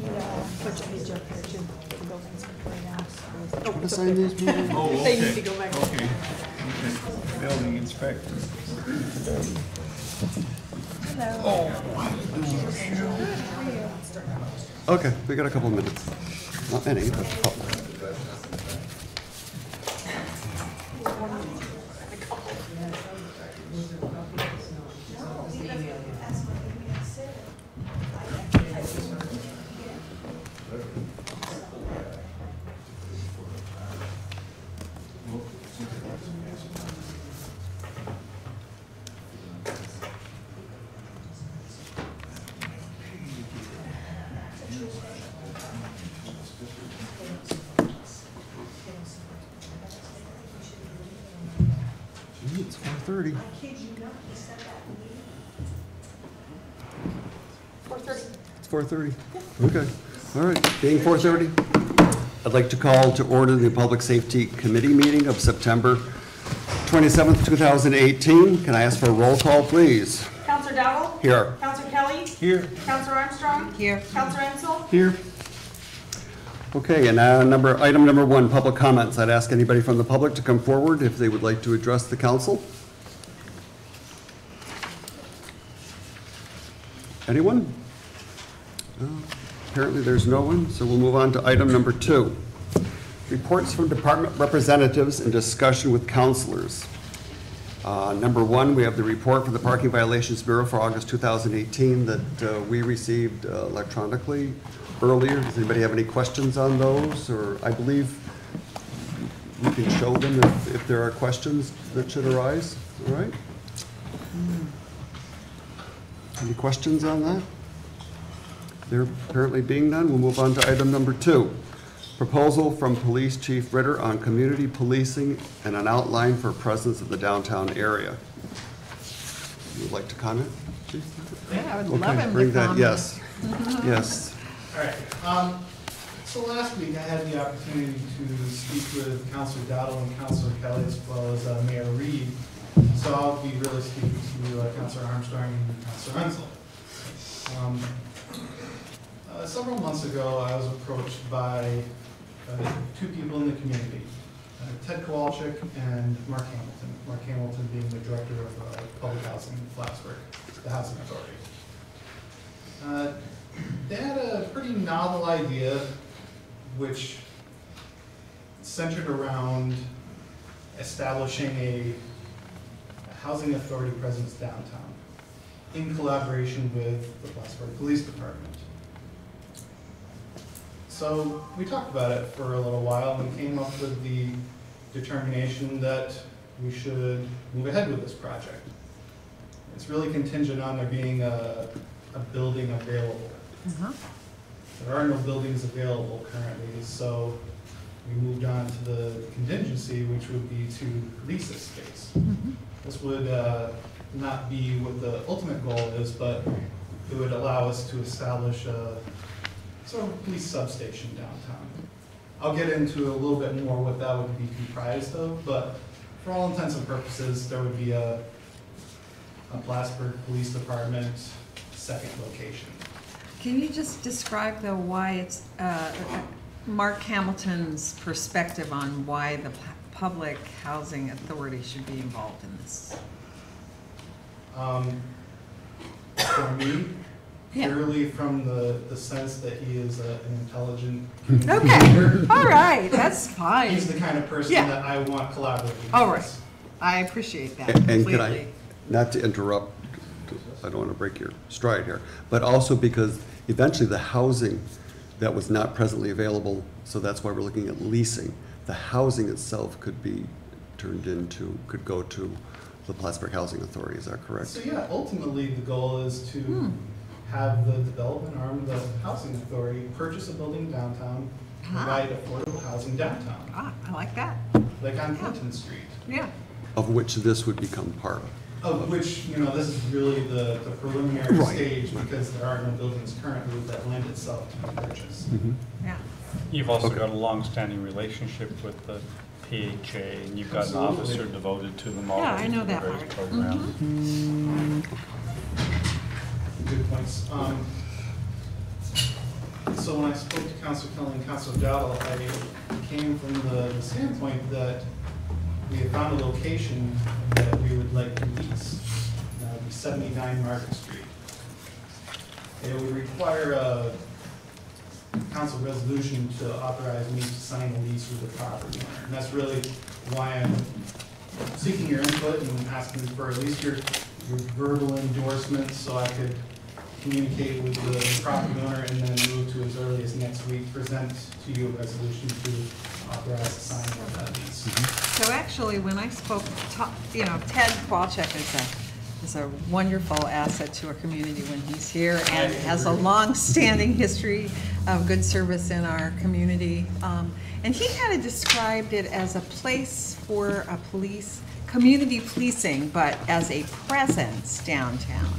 put your page up here too. The buildings right now. Want to sign these? Oh, okay. They need to go back. Okay. Building inspector. Okay, we got a couple of minutes. Not many, but a couple. It's 4:30. 4:30. It's 4:30. Okay. All right. Being 4:30, I'd like to call to order the Public Safety Committee meeting of September 27th, 2018. Can I ask for a roll call, please? Counselor Dowell? Here. Counselor Kelly? Here. Counselor Armstrong? Here. Counselor Ansel? Here. Okay, and item number 1, public comments. I'd ask anybody from the public to come forward if they would like to address the council. Anyone? Apparently there's no one, so we'll move on to item number 2. Reports from department representatives and discussion with councilors. Number 1, we have the report from the Parking Violations Bureau for August 2018 that we received electronically earlier. Does anybody have any questions on those? Or I believe we can show them if there are questions that should arise. All right? Any questions on that? There apparently being none, we'll move on to item number 2. Proposal from Police Chief Ritter on community policing and an outline for presence of the downtown area. You would like to comment, Chief? Yeah, I would Okay, love him bring to that. comment. Yes. Yes. All right. So last week I had the opportunity to speak with Councilor Dowdle and Councilor Kelly as well as Mayor Reed. So I'll be really speaking to Councilor Armstrong and Councilor Ansel. Several months ago, I was approached by 2 people in the community, Ted Kowalczyk and Mark Hamilton. Mark Hamilton being the Director of Public Housing in Plattsburgh, the Housing Authority. They had a pretty novel idea which centered around establishing a housing authority presence downtown in collaboration with the Plattsburgh Police Department. So we talked about it for a little while and came up with the determination that we should move ahead with this project. It's really contingent on there being a building available. There are no buildings available currently, so we moved on to the contingency, which would be to lease this space. This would not be what the ultimate goal is, but it would allow us to establish a sort of police substation downtown. I'll get into a little bit more what that would be comprised of, but for all intents and purposes, there would be a Plattsburgh Police Department second location. Can you just describe, though, why it's Mark Hamilton's perspective on why the Public Housing Authority should be involved in this? For me, Yeah. purely from the sense that he is an intelligent Okay, communicator. all right, that's fine. He's the kind of person Yeah. that I want collaborating with. All right, I appreciate that And completely. can I, not to interrupt, I don't want to break your stride here, but also because eventually the housing that was not presently available, so that's why we're looking at leasing, the housing itself could be turned into, could go to the Plattsburgh Housing Authority, is that correct? So yeah, ultimately the goal is to have the development arm of the housing authority purchase a building downtown, provide affordable housing downtown, I like that. like on Clinton Street. Yeah. Of which this would become part of. Of which, you know, this is really the preliminary Right. stage because there are no buildings currently that lend itself to be purchased. Yeah. You've also Okay. got a long-standing relationship with the PHA, and you've got an Absolutely. officer devoted to them all. Yeah, I know through the that various part. programs. Good points. So when I spoke to Councilor Kelly and Councilor Dowdell, I came from the standpoint that we had found a location that we would like to lease. That would be 79 Market Street. It would require a council resolution to authorize me to sign a lease with the property owner. And that's really why I'm seeking your input and asking for at least your verbal endorsement so I could communicate with the property owner and then move to as early as next week, present to you a resolution to authorize the signing of that lease. So actually, when I spoke, Ted Walchuk is a wonderful asset to our community when he's here and has a long-standing history of good service in our community. And he kind of described it as a place for a community policing, but as a presence downtown.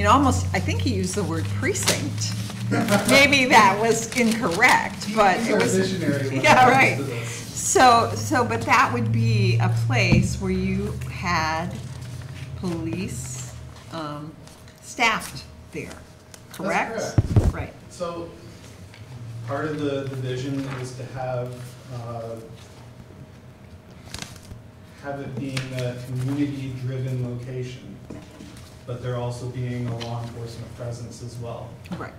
Almost, I think he used the word precinct. Maybe that was incorrect, but it was. Visionary. Yeah, right. But that would be a place where you had police staffed there, correct? That's correct. Right. So part of the vision is to have it being a community-driven location, but there also being a law enforcement presence as well. Right.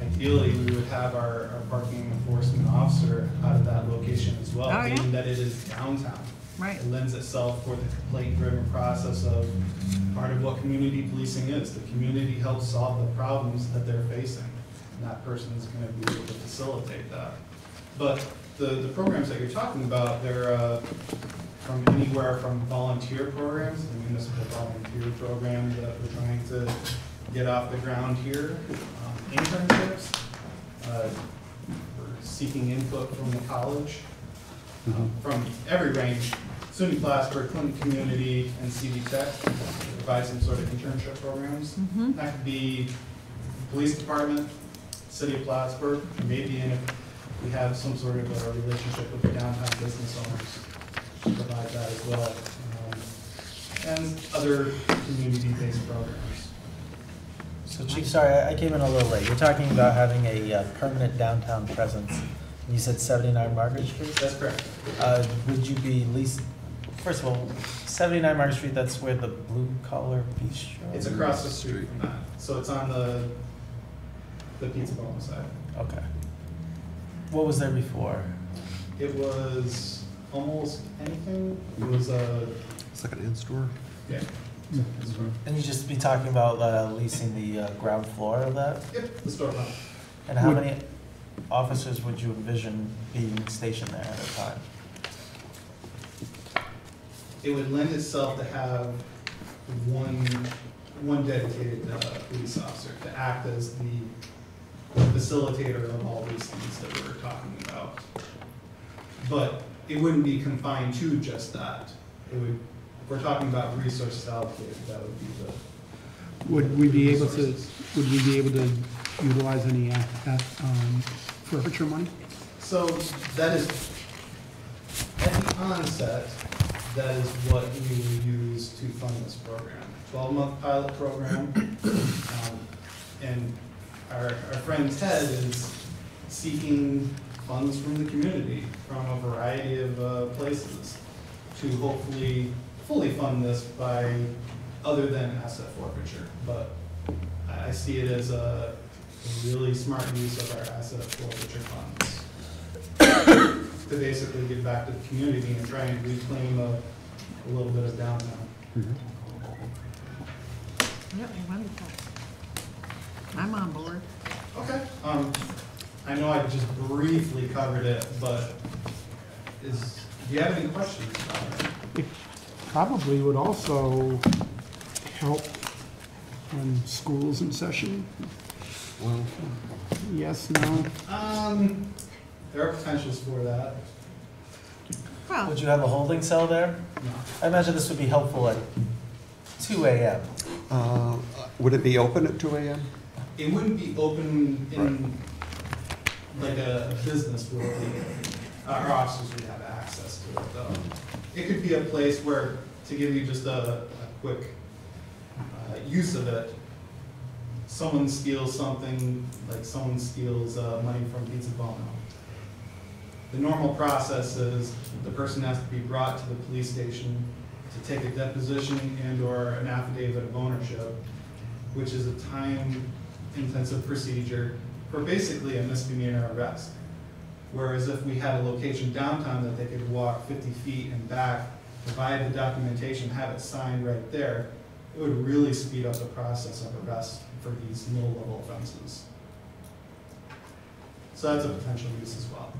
Ideally, we would have our parking enforcement officer out of that location as well, Oh, yeah? being that it is downtown. Right. It lends itself for the complaint-driven process of part of what community policing is. The community helps solve the problems that they're facing, and that person is going to be able to facilitate that. But the programs that you're talking about, they're from anywhere from volunteer programs, the municipal volunteer program that we're trying to get off the ground here, internships, we're seeking input from the college, from every range, SUNY Plattsburgh, Clinton Community, and CD Tech, to provide some sort of internship programs. That could be police department, city of Plattsburgh, maybe if we have some sort of a relationship with the downtown business owners to provide that as well, and other community-based programs. So Chief, sorry, I came in a little late. You're talking about having a permanent downtown presence. You said 79 Margaret Street? That's correct. Would you be first of all, 79 Margaret Street, that's where the Blue Collar Bistro? It's across the street from that, so it's on the Pizza Bone side. Okay. What was there before? It was almost anything. It was Second-hand store? yeah. And you just be talking about leasing the ground floor of that? Yep, the storefront. And how many officers would you envision being stationed there at a time? It would lend itself to have one dedicated police officer to act as the facilitator of all these things that we're talking about. But it wouldn't be confined to just that. It would, if we're talking about resources allocated, that would be the. Would we be able to, resources. would we be able to utilize any forfeiture money? So that is, at the onset, that is what we will use to fund this program. 12-month pilot program. And our friend Ted is seeking funds from the community from a variety of places to hopefully fully fund this by other than asset forfeiture. But I see it as a really smart use of our asset forfeiture funds to basically give back to the community and try and reclaim a little bit of downtown. Yep, wonderful. I'm on board. Okay. I know I just briefly covered it, but do you have any questions about it? It probably would also help when school's in session. Well, Yes, no? There are potentials for that. Well, Would you have a holding cell there? No. I imagine this would be helpful at 2 a.m. would it be open at 2 a.m.? It wouldn't be open in like a business where our officers would have access to it, though. It could be a place where, to give you just a quick use of it, someone steals something, like someone steals money from Pizza Bono. The normal process is the person has to be brought to the police station to take a deposition and/or an affidavit of ownership, which is a time-intensive procedure for basically a misdemeanor arrest. Whereas if we had a location downtown that they could walk 50 feet and back, provide the documentation, have it signed right there, it would really speed up the process of arrest for these low-level offenses. So that's a potential use as well.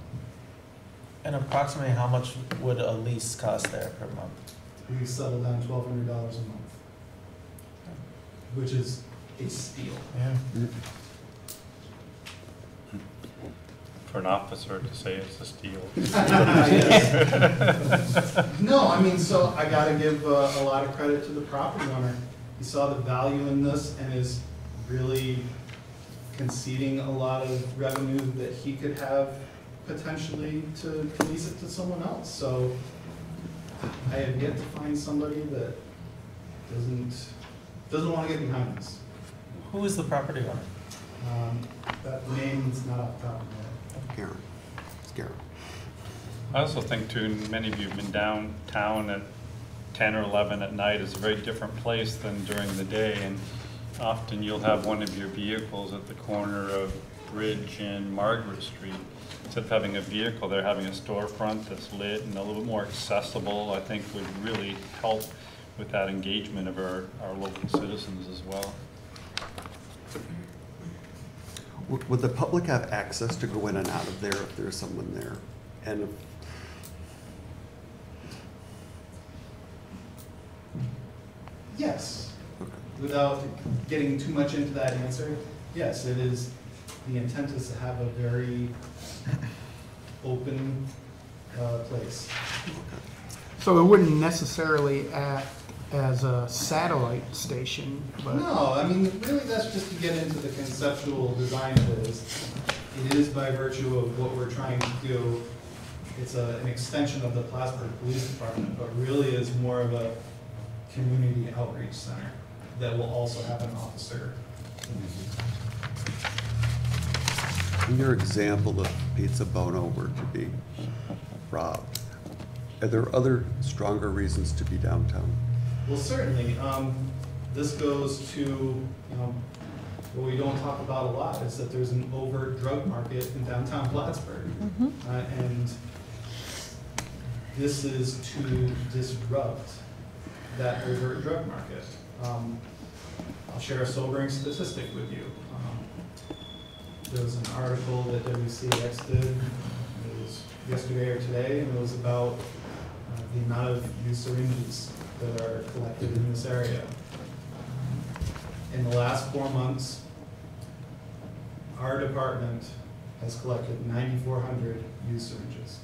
And approximately how much would a lease cost there per month? We settled on $1,200 a month, which is a steal. Yeah. For an officer to say it's a steal. Yes. No, I mean, so I gotta give a lot of credit to the property owner. He saw the value in this and is really conceding a lot of revenue that he could have potentially to lease it to someone else. So I have yet to find somebody that doesn't want to get behind this. Who is the property owner? That name is not off the top of my head. Karen. It's Karen. I also think too, many of you have been downtown at 10 or 11 at night. Is a very different place than during the day, and often you'll have one of your vehicles at the corner of Bridge and Margaret Street. Instead of having a vehicle, they're having a storefront that's lit and a little bit more accessible, I think would really help with that engagement of our local citizens as well. Would the public have access to go in and out of there if there's someone there? And if, Yes. okay. Without getting too much into that answer, yes, it is, the intent is to have a very open place. So it wouldn't necessarily act as a satellite station, but No, I mean, really, that's just to get into the conceptual design of it. It is by virtue of what we're trying to do. It's an extension of the Plattsburgh Police Department, but really is more of a community outreach center that will also have an officer. In your example of Pizza Bono were to be robbed, are there other stronger reasons to be downtown? Well, certainly. This goes to, what we don't talk about a lot is that there's an overt drug market in downtown Plattsburgh. And this is to disrupt that overt drug market. I'll share a sobering statistic with you. There was an article that WCX did, it was yesterday or today, and it was about the amount of used syringes that are collected in this area. In the last 4 months, our department has collected 9,400 used syringes.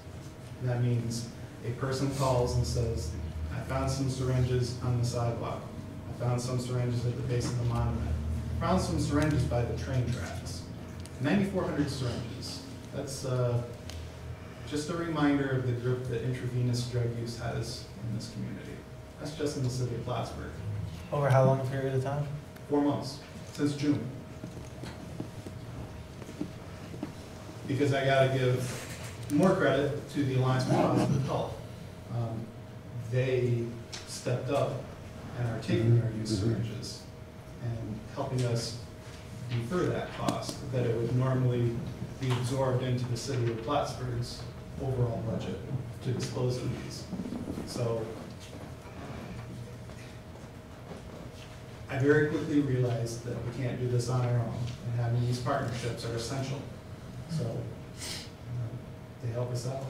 That means a person calls and says, I found some syringes on the sidewalk. I found some syringes at the base of the monument. I found some syringes by the train tracks. 9,400 syringes. That's just a reminder of the grip that intravenous drug use has in this community. That's just in the city of Plattsburgh. Over how long a period of time? 4 months, since June. Because I gotta give more credit to the Alliance for Positive Health. They stepped up and are taking our used syringes and helping us defer that cost that it would normally be absorbed into the city of Plattsburgh's overall budget to dispose of these. So I very quickly realized that we can't do this on our own, and having these partnerships are essential. So they help us out.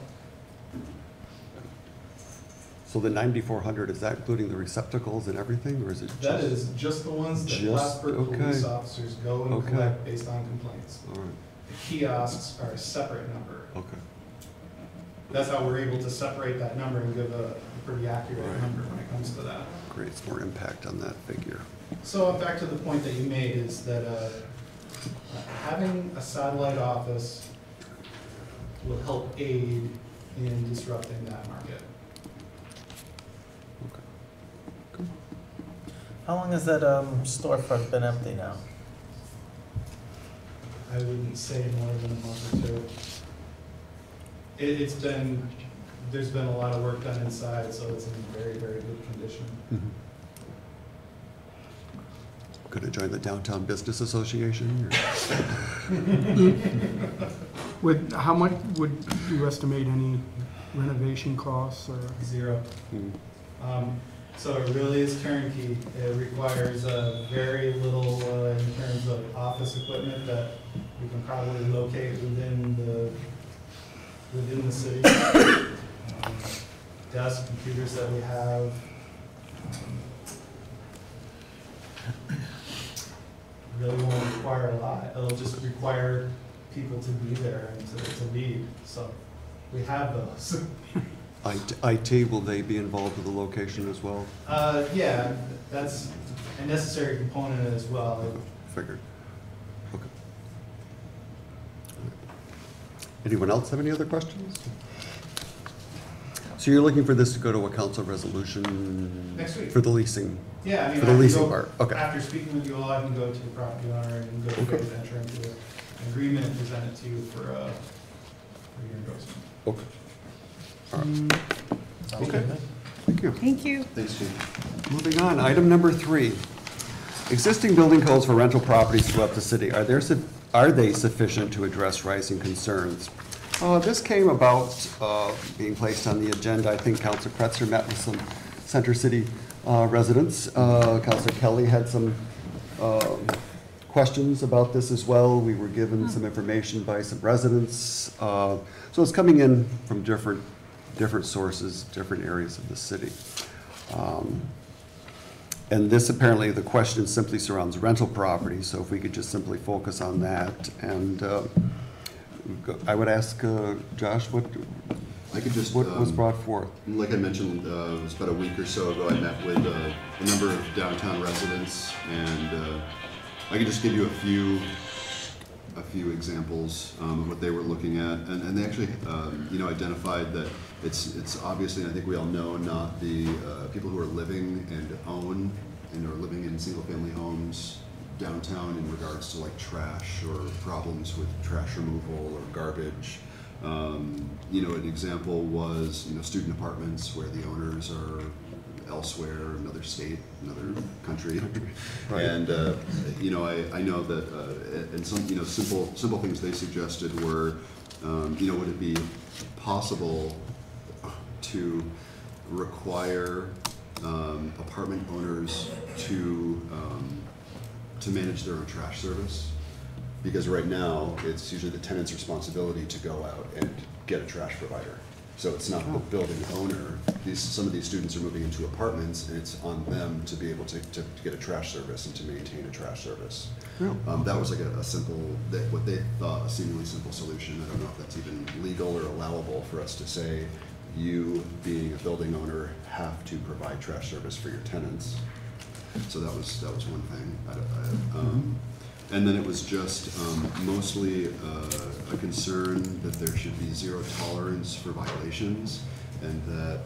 So the 9,400, is that including the receptacles and everything, or is it just? That is just the ones that Just- Plattsburgh okay. police officers go and Okay. collect based on complaints. All right, The kiosks are a separate number. okay. That's how we're able to separate that number and give a pretty accurate Right. number when it comes to that. Creates more impact on that figure. So back to the point that you made is that having a satellite office will help aid in disrupting that market. Okay. How long has that storefront been empty now? I wouldn't say more than a month or two. There's been a lot of work done inside, so it's in very, very good condition. Could I join the Downtown Business Association? How much would you estimate any renovation costs or? 0. So it really is turnkey. It requires very little in terms of office equipment that we can probably locate within the city. Desks, computers that we have. Really won't require a lot. It'll just require people to be there and to lead. So we have those. IT, will they be involved with the location as well? Yeah, that's a necessary component as well. Figured. Okay. Anyone else have any other questions? So you're looking for this to go to a council resolution? Next week. For the leasing? Yeah, I mean, For the I can leasing go- part, okay. After speaking with you all, I can go to the property owner and go to Okay. phase enter into an agreement and present it to you for your endorsement. Okay. All right. Sounds Okay. good. Thank you. Thank you. Thanks, Chief. Moving on, item number 3. Existing building codes for rental properties throughout the city, are they sufficient to address rising concerns? This came about being placed on the agenda. I think Councilor Kretzer met with some Center City residents. Councilor Kelly had some questions about this as well. We were given some information by some residents. So it's coming in from different sources, different areas of the city. And this apparently, the question simply surrounds rental property, so if we could just simply focus on that. And I would ask Josh, what I could just, was brought forth? like I mentioned, it was about a week or so ago, I met with a number of downtown residents, and I could just give you a few examples of what they were looking at, and they actually, identified that it's obviously, and I think we all know, not the people who are living and own and are living in single-family homes downtown in regards to like trash or problems with trash removal or garbage. An example was, student apartments where the owners are elsewhere, another state, another country. Right. And, I know that, and some, simple things they suggested were, would it be possible to require apartment owners to manage their own trash service? Because right now, it's usually the tenant's responsibility to go out and get a trash provider. So it's not the building owner. Some of these students are moving into apartments, and it's on them to be able to get a trash service and to maintain a trash service. That was like a simple, what they thought a seemingly simple solution. I don't know if that's even legal or allowable for us to say, you being a building owner have to provide trash service for your tenants. So that was one thing. And then it was just mostly a concern that there should be zero tolerance for violations, and that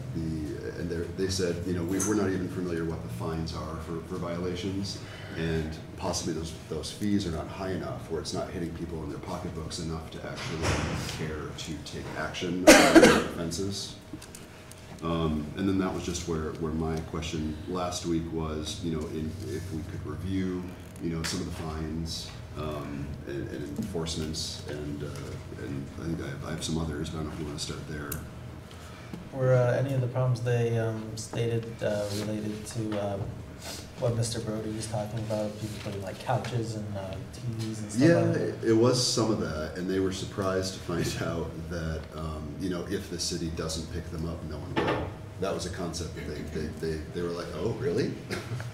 they said, we're not even familiar what the fines are for violations, and possibly those fees are not high enough, or it's not hitting people in their pocketbooks enough to actually care to take action on offenses. And then that was just where my question last week was, if we could review, some of the fines and enforcements, and I think I have some others, but I don't know if you want to start there. Were any of the problems they stated related to what Mr. Brody was talking about, people putting like couches and TVs and stuff Yeah, like that? it was some of that, and they were surprised to find out that, if the city doesn't pick them up, no one will. That was a concept that they were like, oh, really?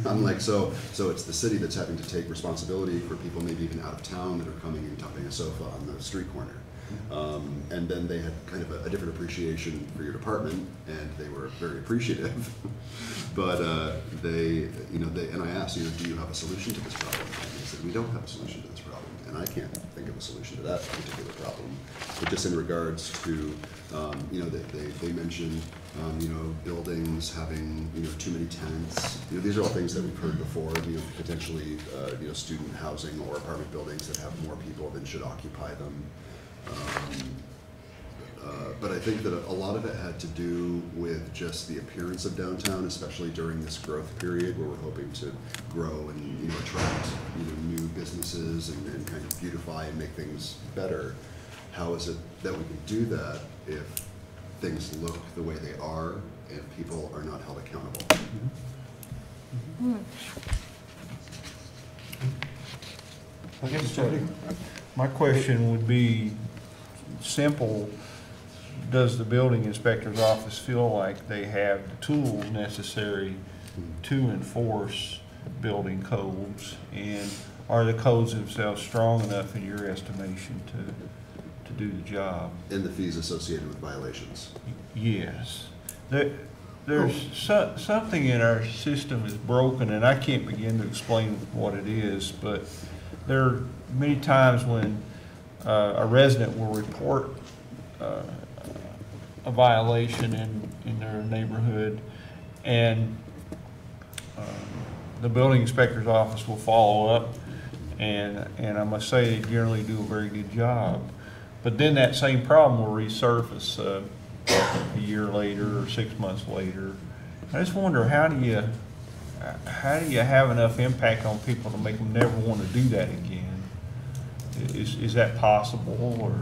I'm like, so it's the city that's having to take responsibility for people maybe even out of town that are coming and dumping a sofa on the street corner. And then they had kind of a different appreciation for your department, and they were very appreciative. But and I asked, do you have a solution to this problem? And they said, we don't have a solution to this problem. and I can't think of a solution to that particular problem. But just in regards to, you know, they mentioned, you know, buildings having, you know, too many tenants. You know, these are all things that we've heard before, you know, potentially, you know, student housing or apartment buildings that have more people than should occupy them. But I think that a lot of it had to do with just the appearance of downtown, especially during this growth period where we're hoping to grow and, you know, attract, you know, new businesses and kind of beautify and make things better. How is it that we can do that if things look the way they are and people are not held accountable? I guess my question would be simple. Does the building inspector's office feel like they have the tools necessary to enforce building codes? And are the codes themselves strong enough in your estimation to do the job? And the fees associated with violations? Yes. There's something in our system is broken, and I can't begin to explain what it is, but there are many times when a resident will report a violation in their neighborhood, and the building inspector's office will follow up, and I must say they generally do a very good job. But then that same problem will resurface a year later or 6 months later. I just wonder, how do you have enough impact on people to make them never want to do that again? Is that possible, or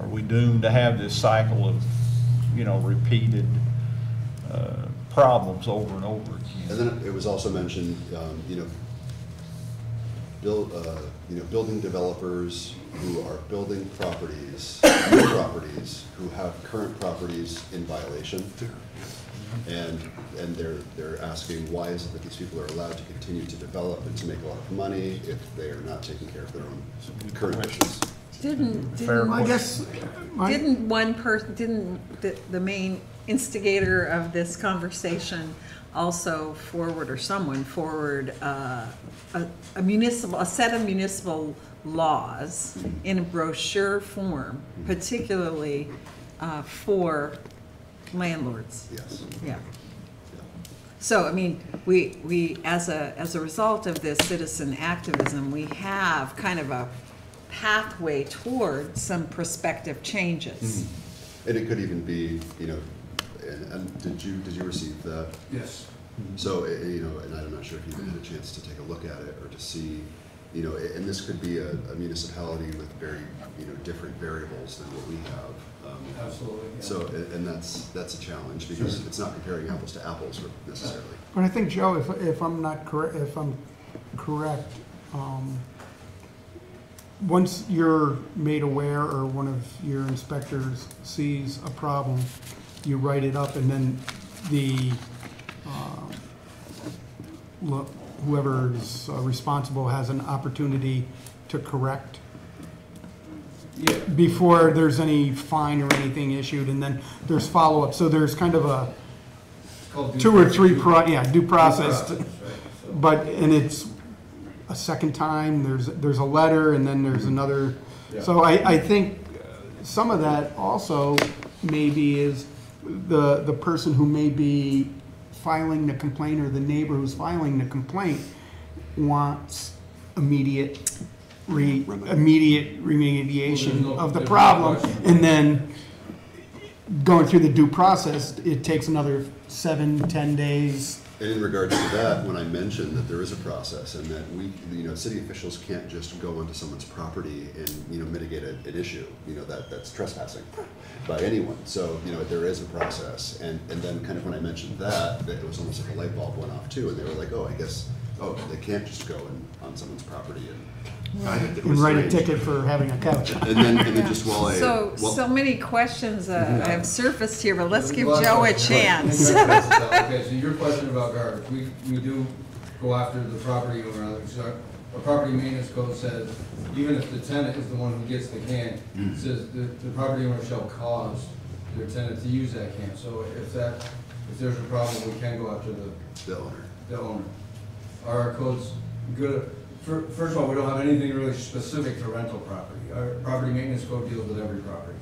are we doomed to have this cycle of, you know, repeated problems over and over again? And then it was also mentioned, you know, building developers who are building properties, new properties, who have current properties in violation, and they're asking, why is it that these people are allowed to continue to develop and to make a lot of money if they are not taking care of their own current issues? Didn't one person, didn't the main instigator of this conversation also forward, or someone forward, a set of municipal laws in a brochure form, particularly for landlords? Yes. Yeah. So, I mean, we as a result of this citizen activism, we have kind of a pathway toward some prospective changes. And it could even be, you know, and did you receive that? Yes. So, you know, and I'm not sure if you even had a chance to take a look at it or to see, you know, and this could be a municipality with very, you know, different variables than what we have. Absolutely. Yeah. So, and that's a challenge because it's not comparing apples to apples necessarily. But I think, Joe, if I'm correct, once you're made aware or one of your inspectors sees a problem, you write it up, and then the whoever is responsible has an opportunity to correct before there's any fine or anything issued, and then there's follow-up. So there's kind of a due process. Right. But it's a second time, there's a letter, and then there's another. Yeah. So I think some of that also maybe is the person who may be filing the complaint, or the neighbor who's filing the complaint, wants immediate remediation of the problem, and then going through the due process, it takes another 7-10 days. And in regards to that, when I mentioned that there is a process and that we, you know, city officials can't just go onto someone's property and, you know, mitigate an issue, you know, that's trespassing by anyone. So, you know, there is a process. And then kind of when I mentioned that it was almost like a light bulb went off too. And they were like, oh, I guess, they can't just go on someone's property And write a ticket for having a couch. And then just while So many questions have surfaced here, but let's give Joe a chance. Okay, so your question about garbage, we do go after the property owner. Our property maintenance code says, even if the tenant is the one who gets the can, it says the property owner shall cause their tenant to use that can. So if there's a problem, we can go after the owner. Are our codes good First of all, we don't have anything really specific to rental property. Our property maintenance code deals with every property.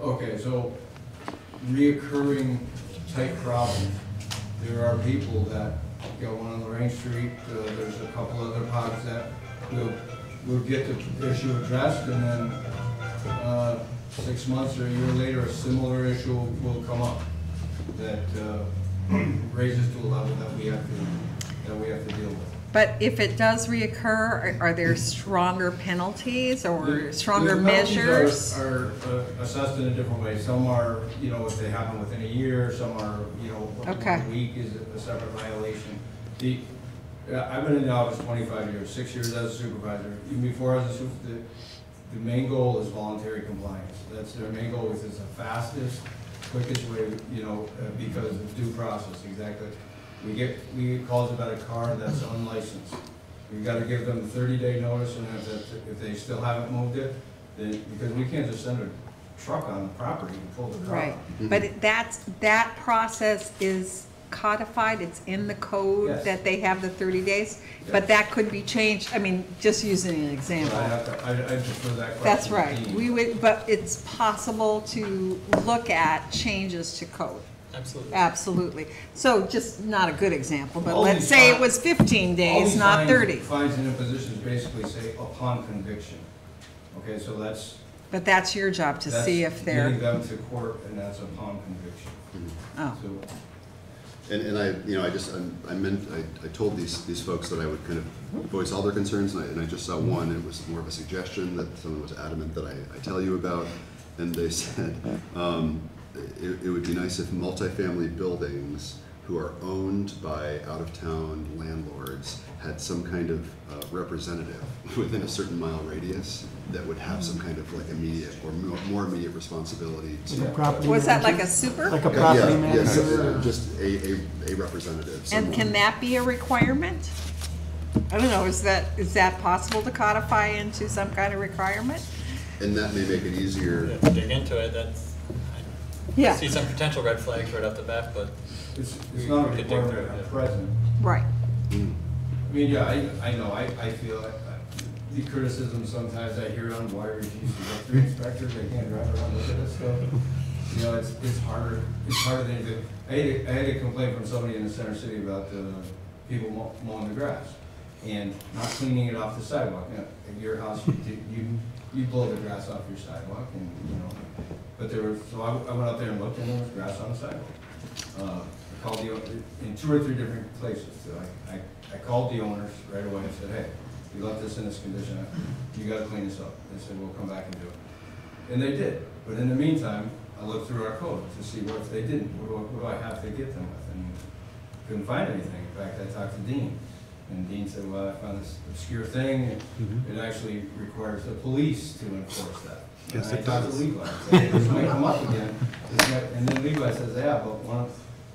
Okay, so reoccurring type problems. There are people that got one on Lorraine Street. There's a couple other pods that we'll get the issue addressed, and then 6 months or a year later, a similar issue will come up that raises to a level that we have to deal with. But if it does reoccur, are there stronger penalties or stronger The penalties measures? are assessed in a different way. Some are, you know, if they happen within a year, some are, you know, Okay. a week is a separate violation. I've been in the office 25 years, 6 years as a supervisor. Even before I was a supervisor, the main goal is voluntary compliance. That's their main goal, is the fastest, quickest way, you know, because of due process, exactly. We get calls about a car that's unlicensed. We've got to give them a 30-day notice, and if they still haven't moved it, then, because we can't just send a truck on the property and pull the car. Right, but that process is codified, it's in the code Yes. that they have the 30 days, but that could be changed, I mean, just using an example. I defer that question. That's to right, Dean. we would, but it's possible to look at changes to code. Absolutely. Absolutely. So just not a good example, but All let's these say it fines- was 15 All days, these not fines- 30. Fines and impositions basically say upon conviction. Okay, so that's. But that's your job to see if Getting they're, them to court, and that's upon conviction. oh, So, And I, you know, I told these folks that I would kind of voice all their concerns, and I just saw one. It was more of a suggestion that someone was adamant that I tell you about, and they said, it would be nice if multifamily buildings who are owned by out-of-town landlords had some kind of representative within a certain mile radius that would have some kind of like immediate or more immediate responsibility to. Property was that like manager? a super? Like a property Yeah, yes, manager? just a representative. And someone. can that be a requirement? I don't know, is that possible to codify into some kind of requirement? And that may make it easier. To dig into it, I Yeah, see some potential red flags right off the bat, but it's not a We could dig requirement through it, at yeah. present. right. I mean, yeah, I know, I feel like the criticism sometimes I hear on why refuse to go through inspectors, they can't drive around and look at this stuff. You know, it's harder than anything. I had a complaint from somebody in the center city about people mowing the grass and not cleaning it off the sidewalk. You know, at your house, you blow the grass off your sidewalk, and, you know, but so I went out there and looked, and there was grass on the sidewalk. I called in 2 or 3 different places. So I called the owners right away and said, hey, you left this in this condition, you gotta clean this up. They said, we'll come back and do it. And they did. But in the meantime, I looked through our code to see what if they didn't, what do I have to get them with? And couldn't find anything. In fact, I talked to Dean. And Dean said, well, I found this obscure thing. It actually requires the police to enforce that. Yes, And it I talked to does. Levi. I said, this might come up again. And then Levi says, yeah, but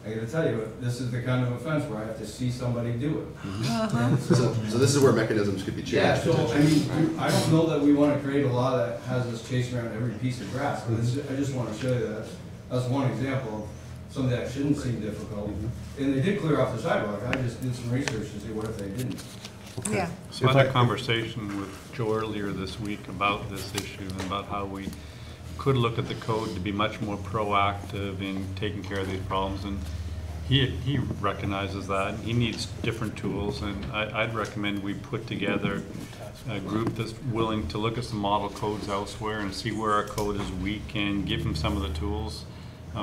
I gotta tell you, this is the kind of offense where I have to see somebody do it. Uh-huh. So this is where mechanisms could be changed. Yeah, so, I potentially. mean, I don't know that we wanna create a law that has us chasing around every piece of grass, but I just wanna show you that, that's one example of something that shouldn't seem difficult. And they did clear off the sidewalk, I just did some research to see what if they didn't. Yeah, So I had a conversation with Joe earlier this week about this issue and about how we could look at the code to be much more proactive in taking care of these problems. And he recognizes that. He needs different tools, and I'd recommend we put together a group that's willing to look at some model codes elsewhere and see where our code is weak and give him some of the tools.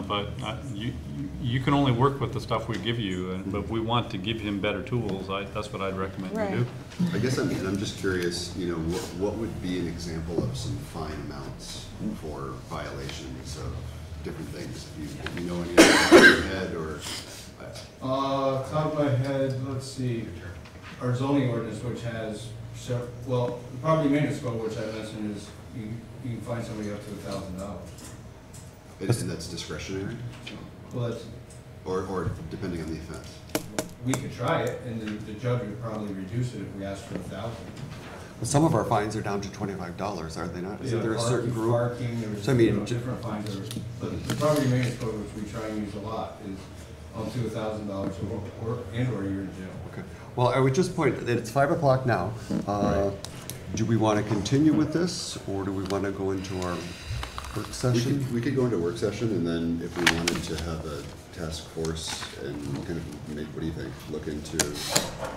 But you can only work with the stuff we give you, but we want to give him better tools. That's what I'd recommend you do. I guess I'm just curious, you know, what would be an example of some fine amounts for violations of different things? If you know any of the top of your head, or Top of my head, let's see, our zoning ordinance, which has, well, the property maintenance code, which I mentioned, is you can find somebody up to $1,000. and that's discretionary, Well, that's, or depending on the offense. we could try it, and the judge would probably reduce it if we asked for $1,000. Well, some of our fines are down to $25, are they not? Isn't there a certain group? Parking, there's, So I mean, different fines that are, but the property maintenance code, which we try and use a lot, is up to $1,000 or you're in jail. Okay. Well, I would just point that it's 5 o'clock now. Do we want to continue with this, or do we want to go into our work session? We could go into work session, and then if we wanted to have a task force and kind of make, what do you think, look into.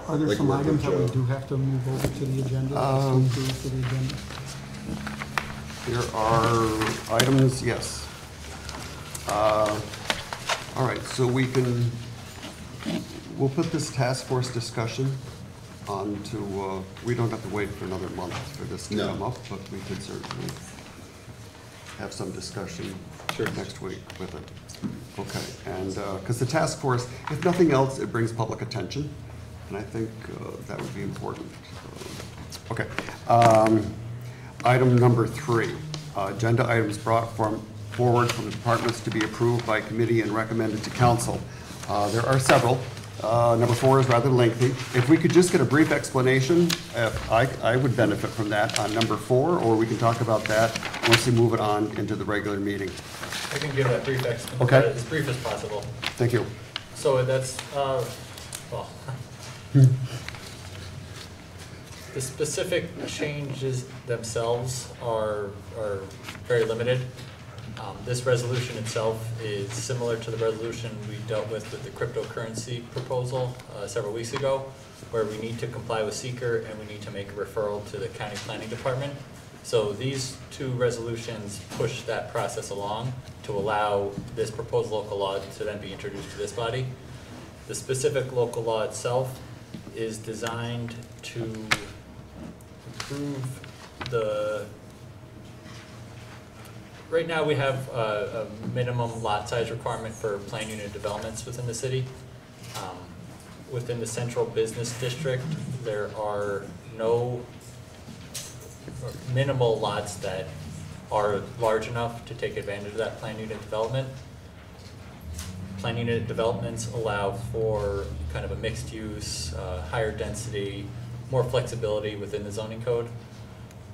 Are there like some work with items that we Joe. do have to move over to the agenda? To approve for the agenda? There are items, yes. All right, so we'll put this task force discussion on to, we don't have to wait for another month for this to No. come up, but we could certainly have some discussion next week with it. Okay, and, because the task force, if nothing else, it brings public attention, and I think that would be important. Okay. Item number 3, agenda items brought forward from the departments to be approved by committee and recommended to council. There are several. Number 4 is rather lengthy. If we could just get a brief explanation, I would benefit from that on number 4, or we can talk about that once we move it on into the regular meeting. I can give that brief explanation, Okay. as brief as possible. Thank you. So that's, well, the specific changes themselves are very limited. This resolution itself is similar to the resolution we dealt with the cryptocurrency proposal several weeks ago, where we need to comply with seeker and we need to make a referral to the county planning department. So these 2 resolutions push that process along to allow this proposed local law to then be introduced to this body. The specific local law itself is designed to improve the, right now we have a minimum lot size requirement for plan unit developments within the city. Within the central business district, there are no minimal lots that are large enough to take advantage of that plan unit development. Plan unit developments allow for kind of a mixed use, higher density, more flexibility within the zoning code.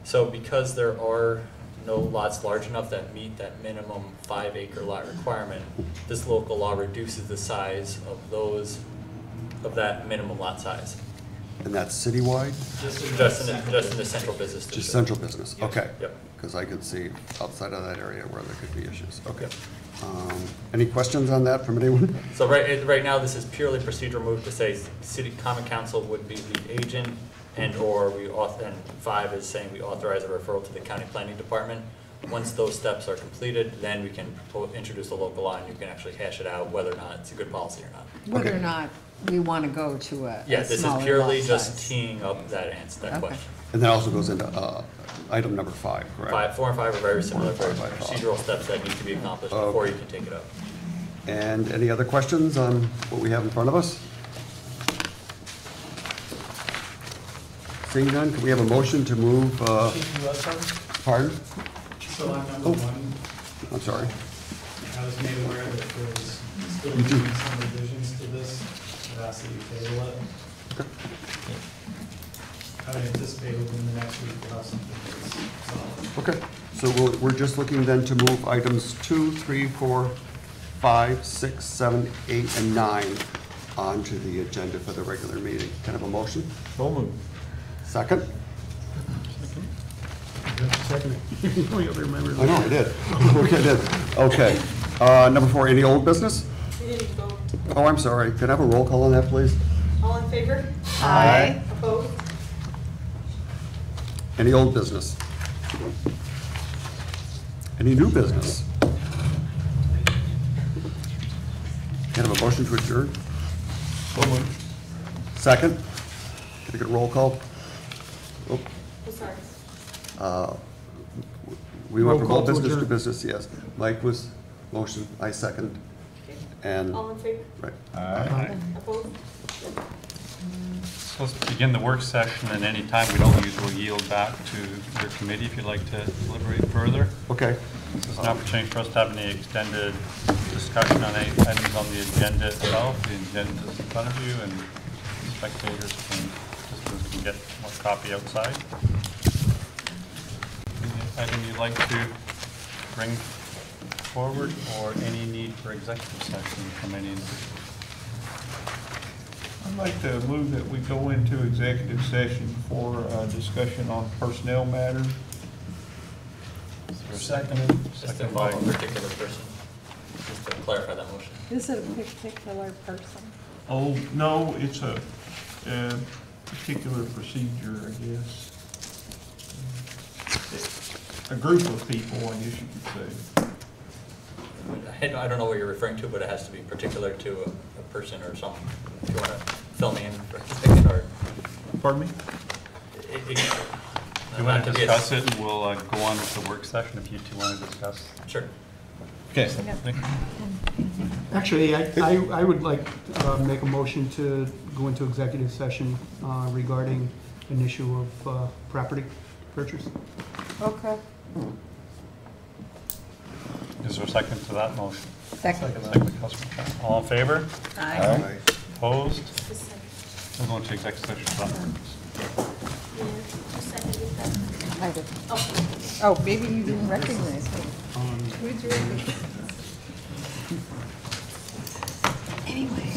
So because there are no lots large enough that meet that minimum 5-acre lot requirement, this local law reduces the size of that minimum lot size. And that's citywide? Just in the central business district. Just central business, okay. Yep. Because I could see outside of that area where there could be issues. Okay. Any questions on that from anyone? So right now, this is purely procedural move to say city common council would be the agent, and 5 is saying we authorize a referral to the county planning department. Once those steps are completed, then we can introduce a local law and you can actually hash it out whether or not it's a good policy or not. Whether Okay. or not we want to go to a Yeah, this is smaller purely lot just size. teeing up that answer, that Okay. question. And that also goes into item number 5, correct? 4 and 5 are very similar, 4 very and 5 are procedural steps that need to be accomplished before you can take it up. And any other questions on what we have in front of us? Seeing none, can we have a motion to move, pardon? So on number 1, I'm sorry. I was made aware that there was still doing some revisions to this. I've asked that you table it. I would anticipate within the next week we'll have something that's solid. Okay, so we're just looking then to move items 2, 3, 4, 5, 6, 7, 8, and 9 onto the agenda for the regular meeting. Can I have a motion? So moved. Second? Second. The other members. I know, I did. Okay, I did. Okay. Number 4, any old business? We didn't vote. Oh, I'm sorry. Can I have a roll call on that, please? All in favor? Aye. Opposed? Any old business? Any new business? Can I have a motion to adjourn? So moved. Second? Can I get a roll call? Oh, Oh, sorry. We went Roll from call old to business to adjourn. business, yes. Mike was motion, I second. And, All in favor? right. Aye. Opposed? Supposed to begin the work session, and any time we don't use, we'll yield back to your committee if you'd like to deliberate further. Okay. This is an opportunity for us to have any extended discussion on any items on the agenda itself. The agenda is in front of you, and spectators can get one copy outside. Any item you'd like to bring forward, or any need for executive session from any individual? I'd like to move that we go into executive session for discussion on personnel matters. Second. Just to Second by, involve a particular person, just to clarify that motion. Is it a particular person? oh, no, it's a particular procedure, I guess. A group of people, I guess you could say. I don't know what you're referring to, but it has to be particular to a person or something. If you want to fill me in for a second, or. Pardon me? You want to discuss it, and we'll go on with the work session if you two want to discuss. Sure. Okay. Actually, I would like to make a motion to go into executive session regarding an issue of property purchase. Okay. Is there a second to that motion? Second. Second by Councilman Trent. All in favor? Aye. Opposed? We're going to executive session for that purpose. I did. Oh, maybe you didn't recognize me. Who did you recognize? Anyway.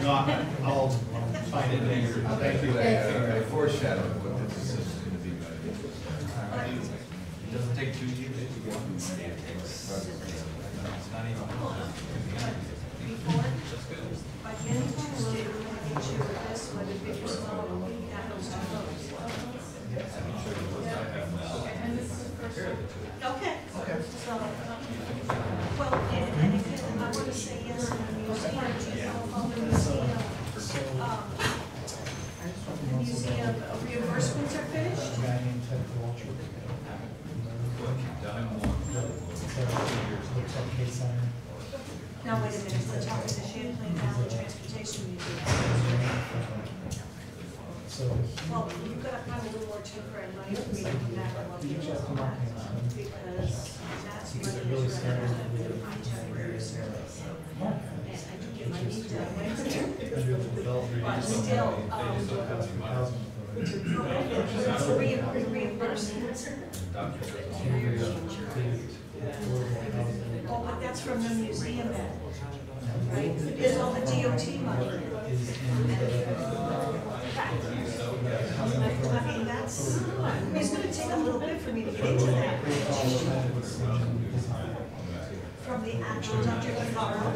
No, I'll find it later. Thank you. I foreshadowed what this is going to be. It doesn't take 2 years. It's not even. Okay. So, well, and again, I want to say yes in the museum, the museum reimbursements are finished. Now, wait a minute, let's talk to the Champlain Valley Transportation Museum. Well, you've got to find a little more temporary money for me to come back and look into that, because that's really is my temporary service. And I can get my need done Wednesday. But still, the reimbursements. Oh, but that's from the museum then, right? It's all the DOT money. I mean, that's, it's gonna take a little bit for me to get into that. From the actual Dr. Navarro.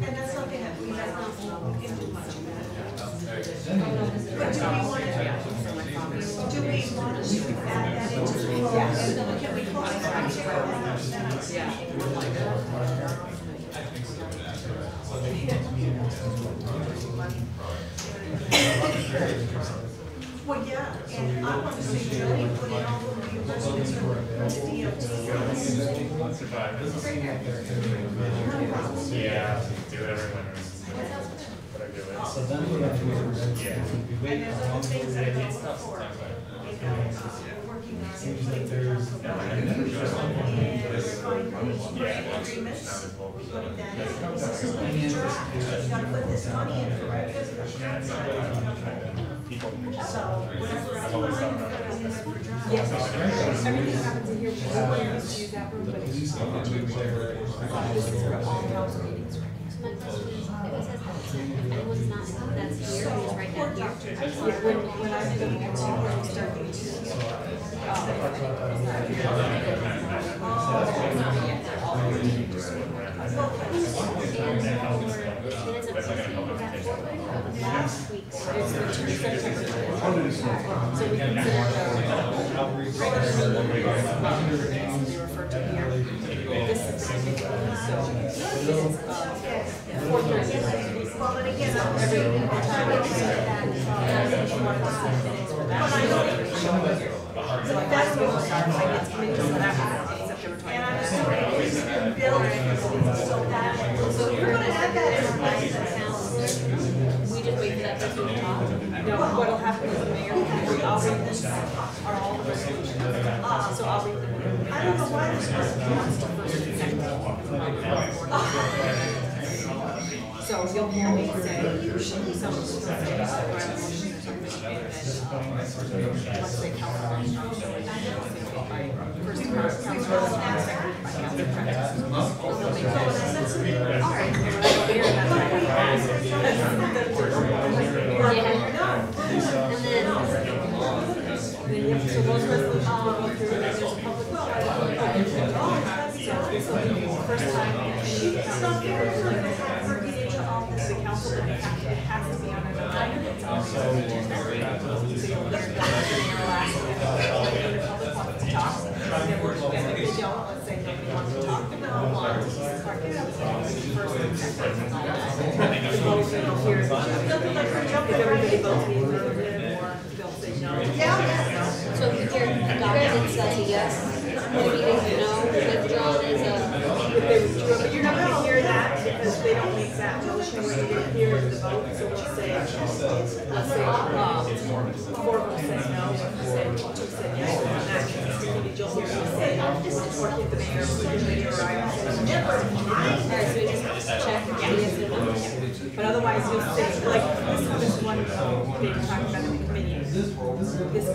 And that's something that we have not looked into much about. But do we want to add that into the program? Can we close the project? Well, yeah, and I want to see Joey put in all the reimbursements from the DOT. Yeah, do it every winter. So then we have to. And there's other things that I don't look for. We're working on putting the council and we're finding agreements, we're putting that in. This is what you draft. You gotta put this money in for visitors. So whatever I find, whatever draft. Yes, everything happens in here, we just use that room, but it's this is for all council meetings. So my question is, if it says that anyone's not, that's here, it's right down here. When I'm doing it, I'm starting to. minutes of Tuesday, is that forward or last week's? It's the 2 September. So we consider the regular meeting, they refer to here. This is the so this is 4:30. So every time we do that, we want to see minutes for that. So that's what we'll start finance committee, so that was September 20th. So if you're gonna add that in our license calendar, we just wait for that person to talk. No, what'll happen is the mayor, I'll read this, are all the resolutions. So I'll read them. I don't know why this person wants to first and second. So you'll hear me say, someone's going to say, do I have a motion or something, and then, let's say, Councilor Armstrong, so like, first, Councilor Armstrong, second by Councilor Prentice. They'll make motions. All right, and when I go here, that's why I have to ask. So those resolutions will go through, and there's a public trial. So this will be the first time that the council didn't have to, it has to be on an agenda, it's on the agenda. So you'll hear that in our last, the public wants to talk, and then we're, if they don't, let's say nobody wants to talk, then we'll move on to the first and second and all that. The vote, you'll hear, if everybody votes in affirmative, or they'll say no. So if you're adopted, it's a yes. If you no, withdrawn is a. But you're not gonna hear that because they don't make that motion, what you're gonna hear is the vote, so we'll say, let's say, 4 will say no, 1 will say, 2 say yes, and that means you'll hear me say, or if the mayor, or I will say, never. Alright, so you just check, yes or no. But otherwise you'll say, like, this one, they were talking about in the committee, this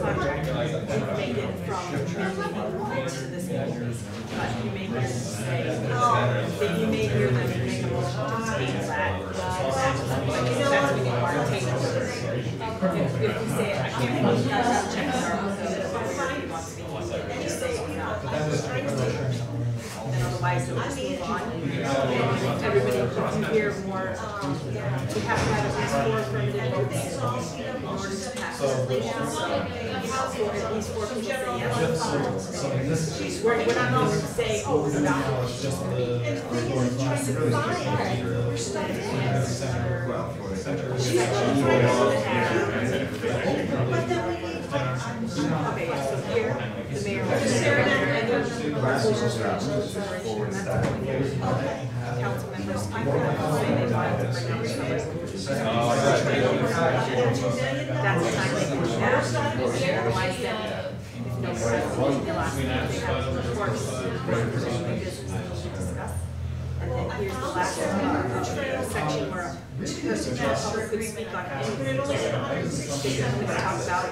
contract, you made it from committee meeting to this meeting, but you may hear them say, that you may hear them make a motion to table that, that's when you are table. If you say, I can't, check our, just say no. Then otherwise you'll just move on. Everybody can hear more, we have to have at least 4 affirmative votes in order to pass. So at least 4 people say yes. We're not going to say, oh, it's not. Okay, so here, the mayor will share it, and then resolutions for consideration, and that's going to be council members. I'm going to say they wanted to bring up numbers. That's the time they can do that. Otherwise, then, if no resolution, they'll ask them if they have reports, business that we should discuss. And then here's the last section where a person from the public could speak on anything. They can talk about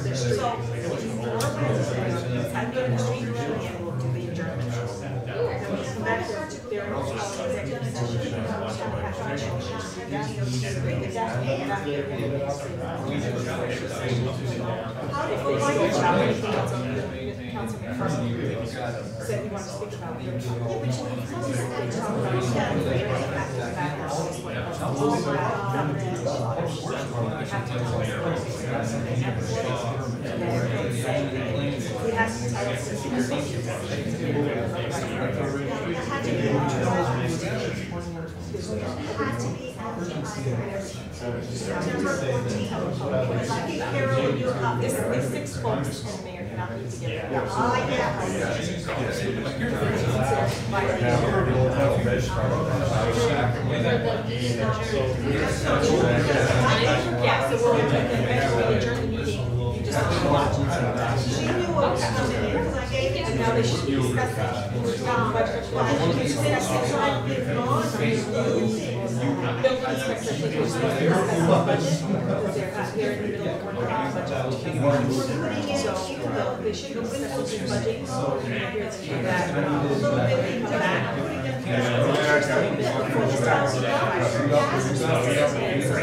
their street. So, I'm going to street and we'll do the adjournment. Then we come back to their executive session. Councilman first said you want to speak about your he has to tell us These 6 folks and the mayor cannot meet together. Yeah, so we'll eventually adjourn the meeting. You just have to watch it. She knew what was coming in, because I gave it, and now they should be discussing. But she said, I said, so I've been gone. Building inspector, she was supposed to discuss the budget, because they're not here in the middle of working on the budget. So they should be discussing the budget, so we're here to do that. A little bit, we come back. Before we start. So they'll refer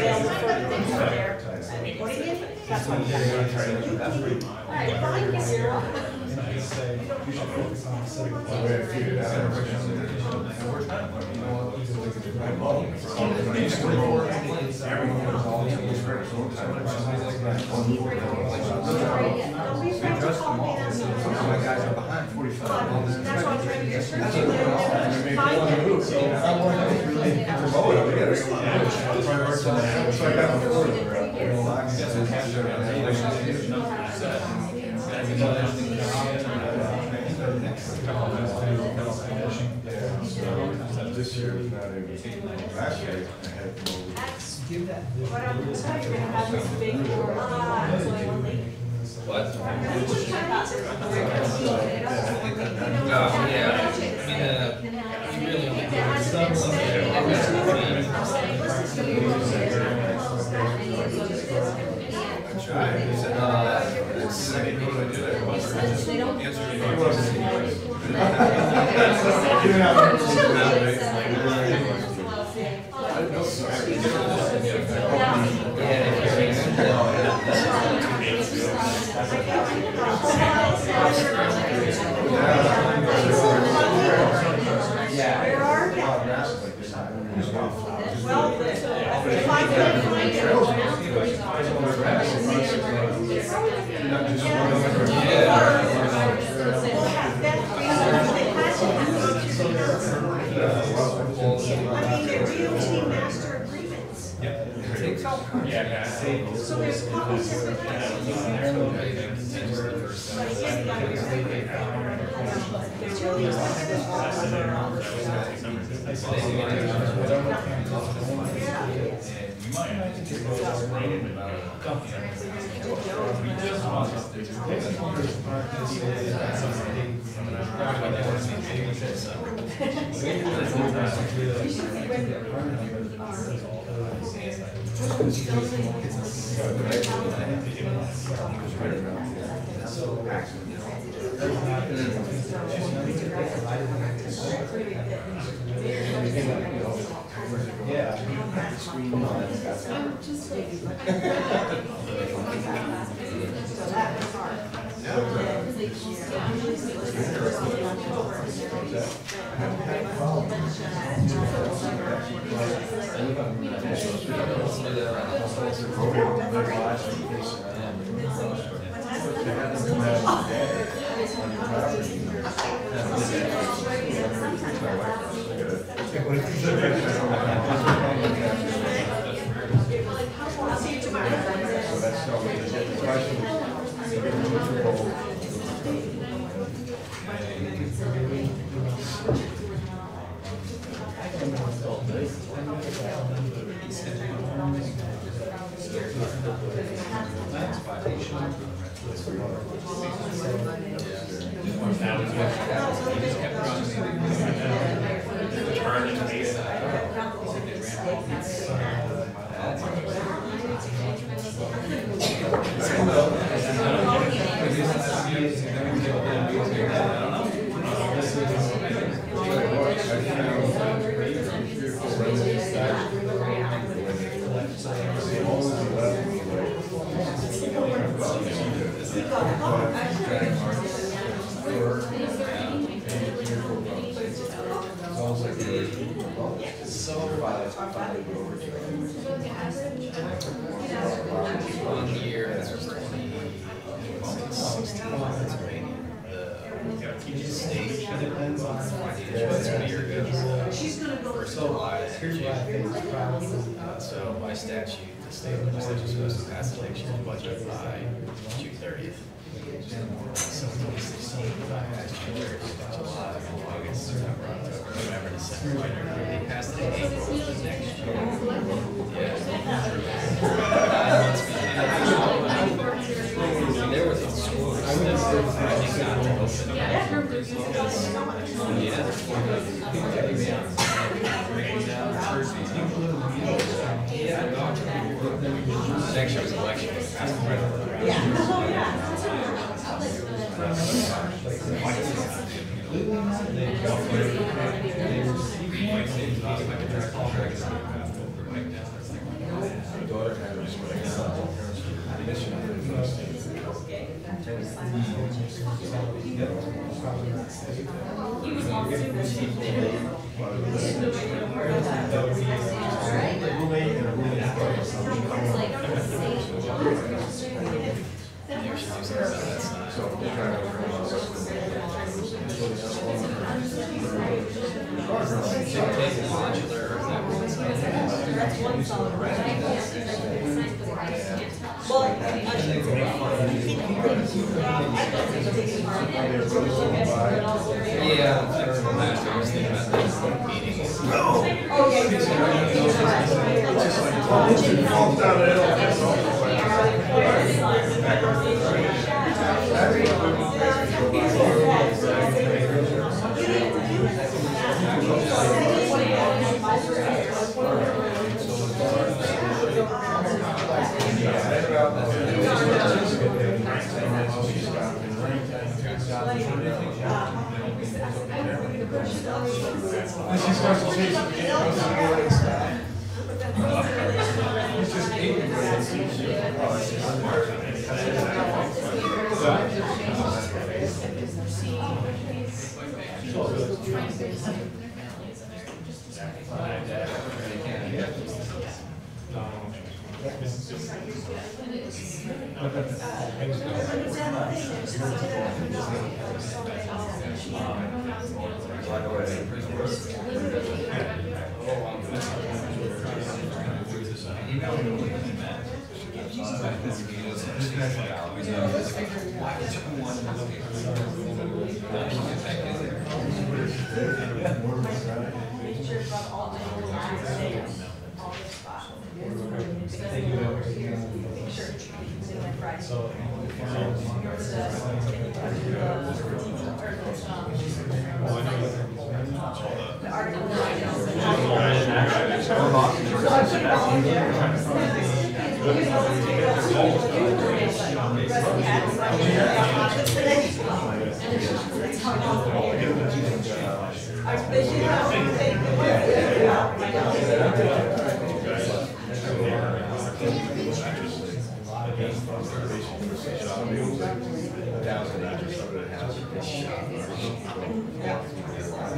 to things out there. That's what I'm saying. All right, thank you, Sarah. I say you should focus on the city. This year was not able to, last year I had to move. What I'm telling you, we're gonna have this big, What? We really only So there's a couple different So by statute, the state legislature is supposed to pass the next year's budget by June 30th. So 2016, past June 30th, July, August, September, October, November, December. They passed it in April of the next year. There was a school that I think got to open. Next year's election was passed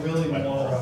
Really more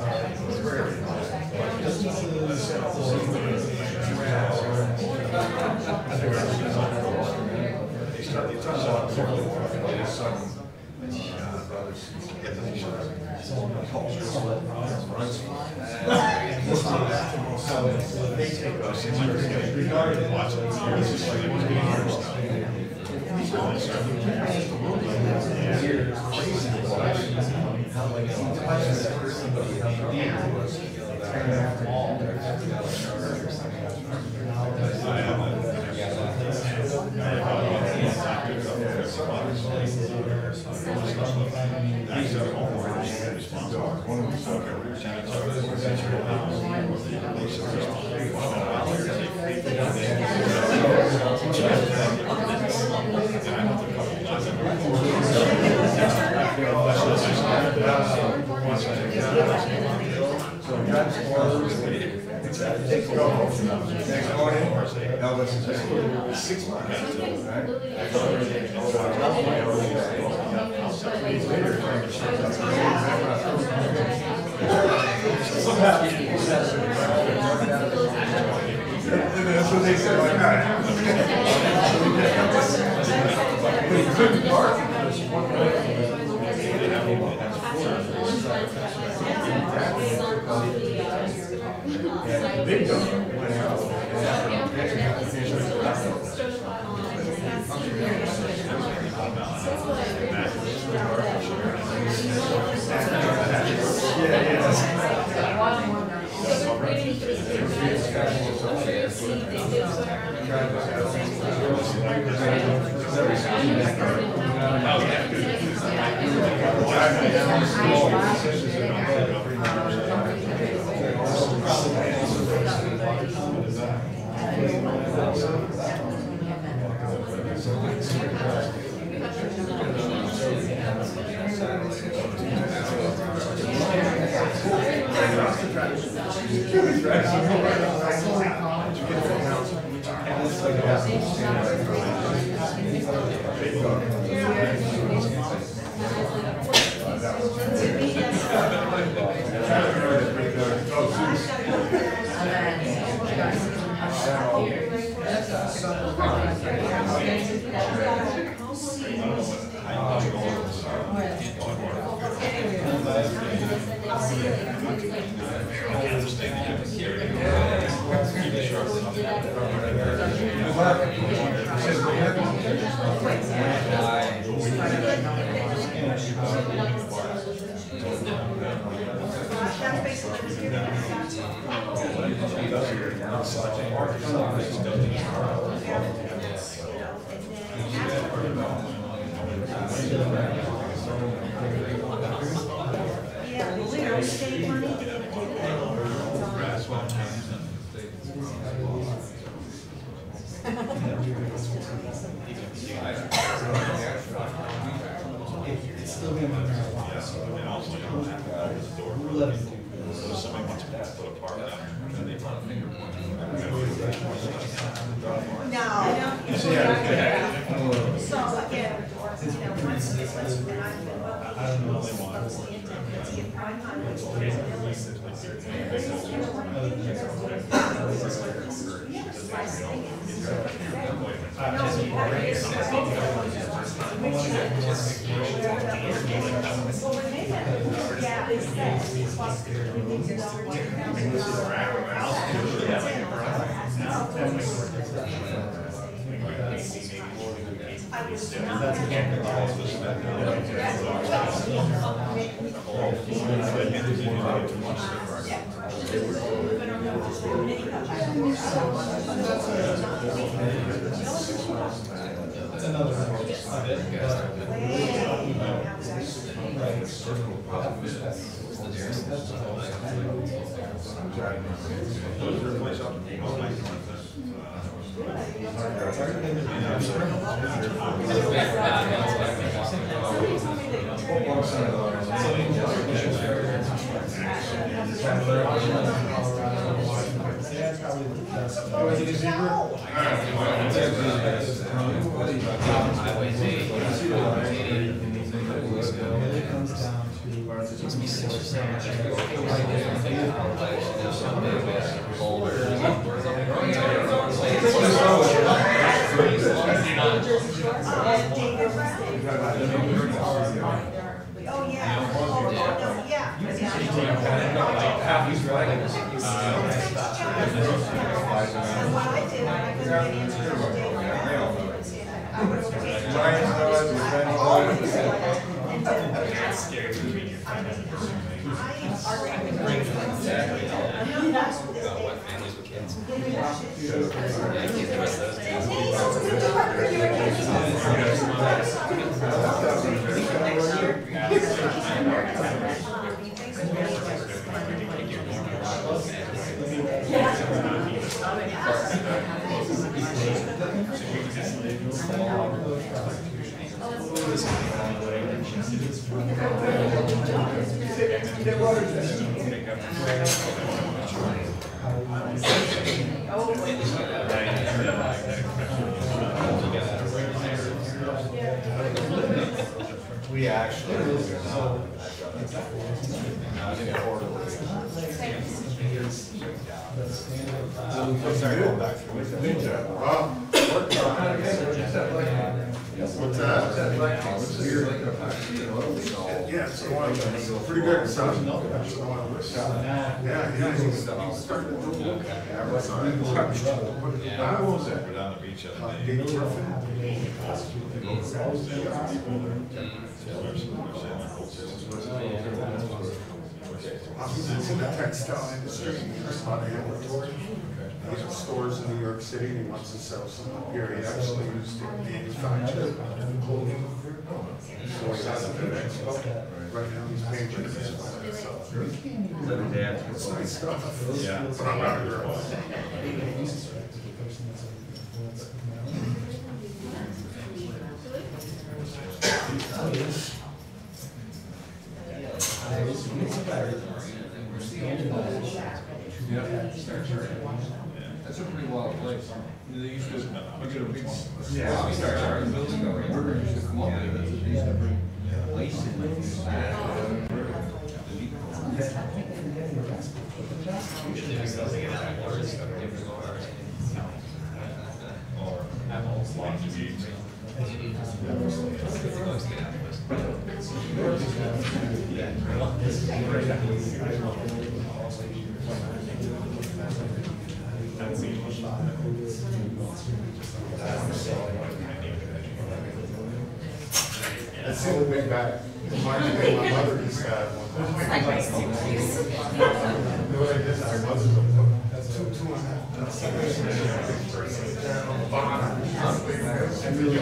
We actually, What's that? Yeah, so pretty good. So, yeah, he's starting to do it. How was that? We're down the beach the other day. He's in the textile industry. He has stores in New York City and he wants to sell some up here. He actually used to manufacture clothing. So he has a big expo. Right now he's painting this one. It's nice stuff. Yeah. But I'm not a girl. That's a pretty wild place. They used to, you get a big, Yeah. we started our building over, we're used to come up there, they used to bring ice in. That's the only way back. My mother just had one. You know what I did? I was two and a half. And really,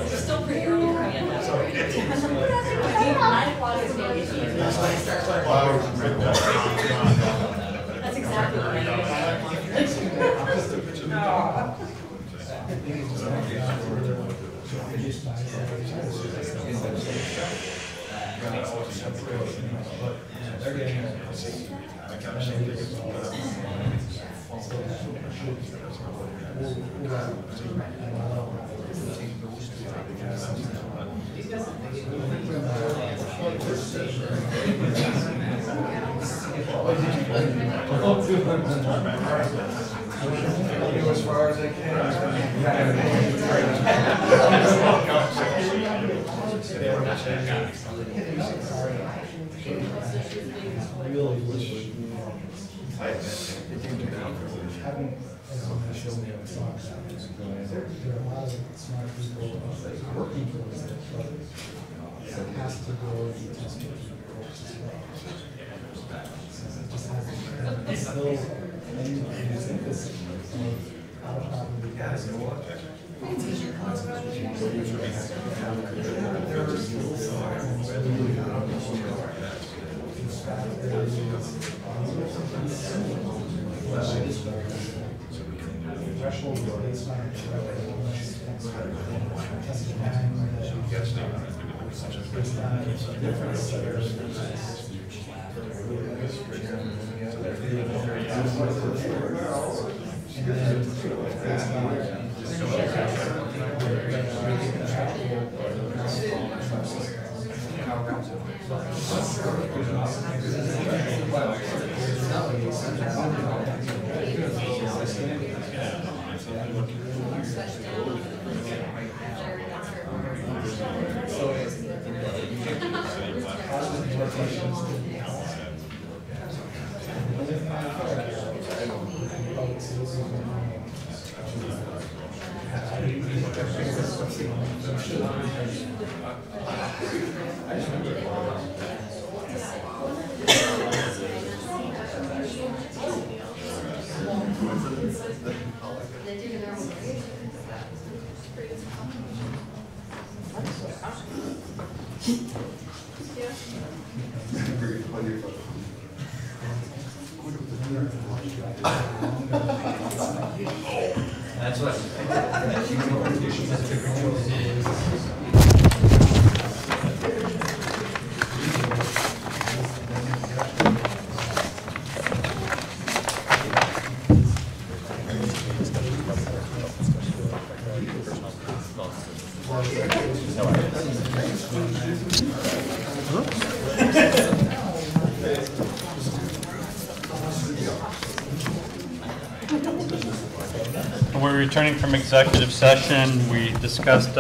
Still pretty early for me at that point. 9 o'clock is maybe that's when I start working. That's exactly what I As far as I can. That's what. We're returning from executive session. We discussed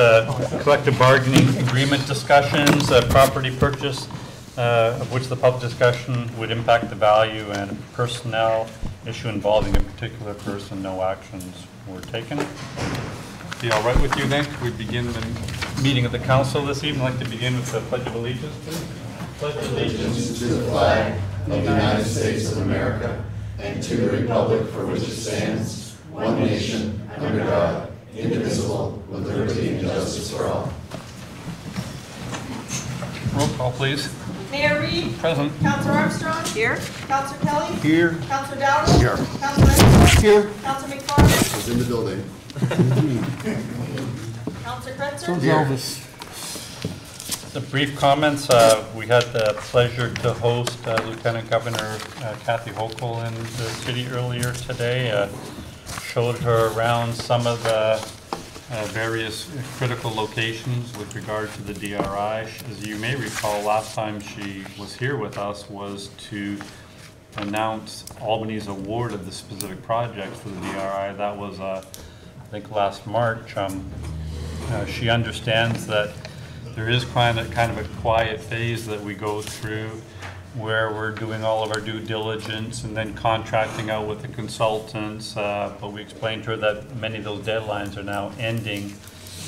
collective bargaining agreement discussions, property purchase, of which the public discussion would impact the value, and personnel issue involving a particular person. No actions were taken. Be all right with you then? We begin the meeting of the council this evening. I'd like to begin with the Pledge of Allegiance, please. Pledge of Allegiance to the flag of the United States of America and to the republic for which it stands, one nation, under God, indivisible, with liberty and justice for all. Roll call, please. Mayor Reed. Present. Councilor Armstrong. Here. Councilor Kelly. Here. Councilor Dowdle. Here. Councilor Engelhardt. Here. Councilor McFarland. It's in the building. Councilor Kretzer. Elvis. The brief comments, we had the pleasure to host Lieutenant Governor Kathy Hochul in the city earlier today. Showed her around some of the various critical locations with regard to the DRI. As you may recall, last time she was here with us was to announce Albany's award of the specific project for the DRI. That was, I think, last March. She understands that there is kind of a quiet phase that we go through where we're doing all of our due diligence and then contracting out with the consultants. But we explained to her that many of those deadlines are now ending,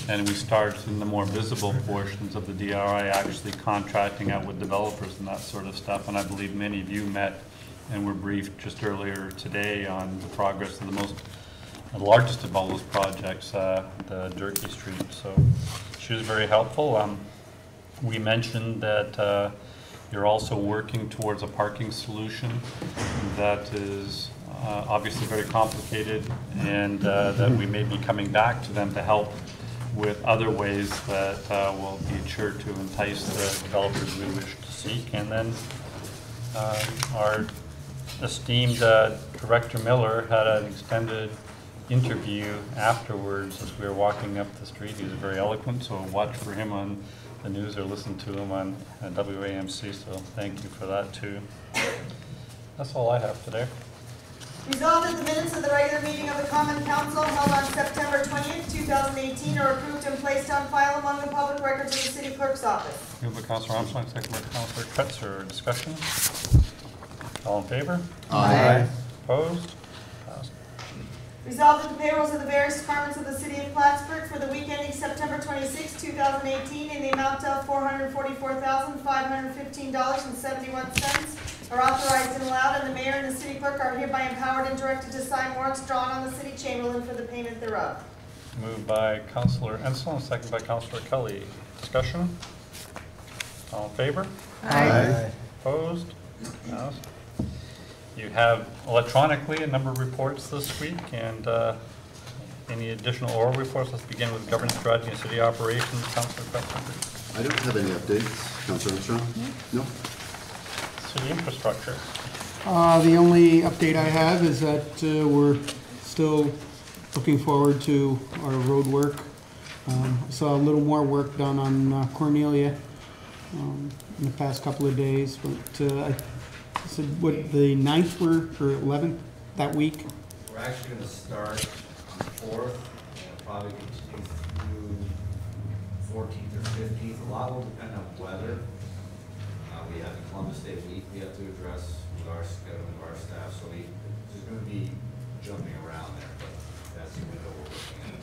and we start in the more visible portions of the DRI actually contracting out with developers and that sort of stuff. And I believe many of you met and were briefed just earlier today on the progress of the largest of all those projects, the Durkee Street. So she was very helpful. We mentioned that you're also working towards a parking solution that is obviously very complicated, and that we may be coming back to them to help with other ways that will be sure to entice the developers we wish to seek. And then our esteemed Director Miller had an extended interview afterwards as we were walking up the street. He was very eloquent, so watch for him on the news or listen to him on WAMC, so thank you for that too. That's all I have today. Resolved that the minutes of the regular meeting of the Common Council held on September 20th, 2018 are approved and placed on file among the public records of the City Clerk's office. Moved by Councilor Armstrong, second by Councilor Kretzer. Discussion? All in favor? Aye. Opposed? Passed. Resolved that the payrolls of the various departments of the City of Plattsburgh for the week ending September 26, 2018 in the amount of $444,515.71 are authorized and allowed, and the mayor and the city clerk are hereby empowered and directed to sign warrants drawn on the city chamberlain for the payment thereof. Moved by Councilor Ensel, second by Councilor Kelly. Discussion? All in favor? Aye. Opposed? Passed. You have electronically a number of reports this week, and any additional oral reports? Let's begin with governance strategy and city operations. Councilor Kretzer. I don't have any updates. Councilor Armstrong? No? City infrastructure. The only update I have is that we're still looking forward to our road work. Saw a little more work done on Cornelia in the past couple of days, but I said what, the 9th or 11th that week? We're actually going to start on the 4th and probably continue through 14th or 15th. A lot will depend on weather. We have the Columbus Day week we have to address with our schedule of our staff, so there's going to be jumping around there, but that's the window we're looking at.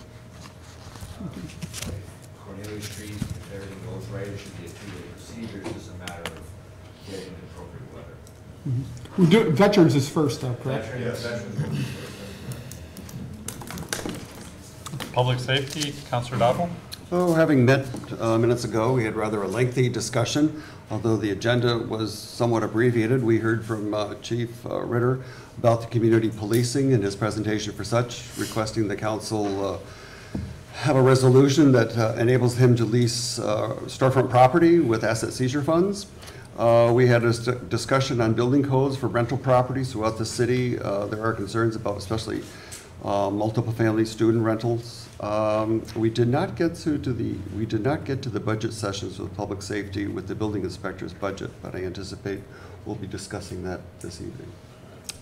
Cornelia Street, if everything goes right, it should be a 2-day procedure. It's just a matter of getting the appropriate weather. We do, Veterans is first though, correct? Veterans will be first. Public safety, Councilor Dowdell. Oh, having met minutes ago, we had rather a lengthy discussion. Although the agenda was somewhat abbreviated, we heard from Chief Ritter about the community policing and his presentation for such, requesting the council have a resolution that enables him to lease storefront property with asset seizure funds. We had a discussion on building codes for rental properties throughout the city. There are concerns about especially multiple family student rentals. We did not get to the budget sessions with public safety with the building inspector's budget, but I anticipate we'll be discussing that this evening.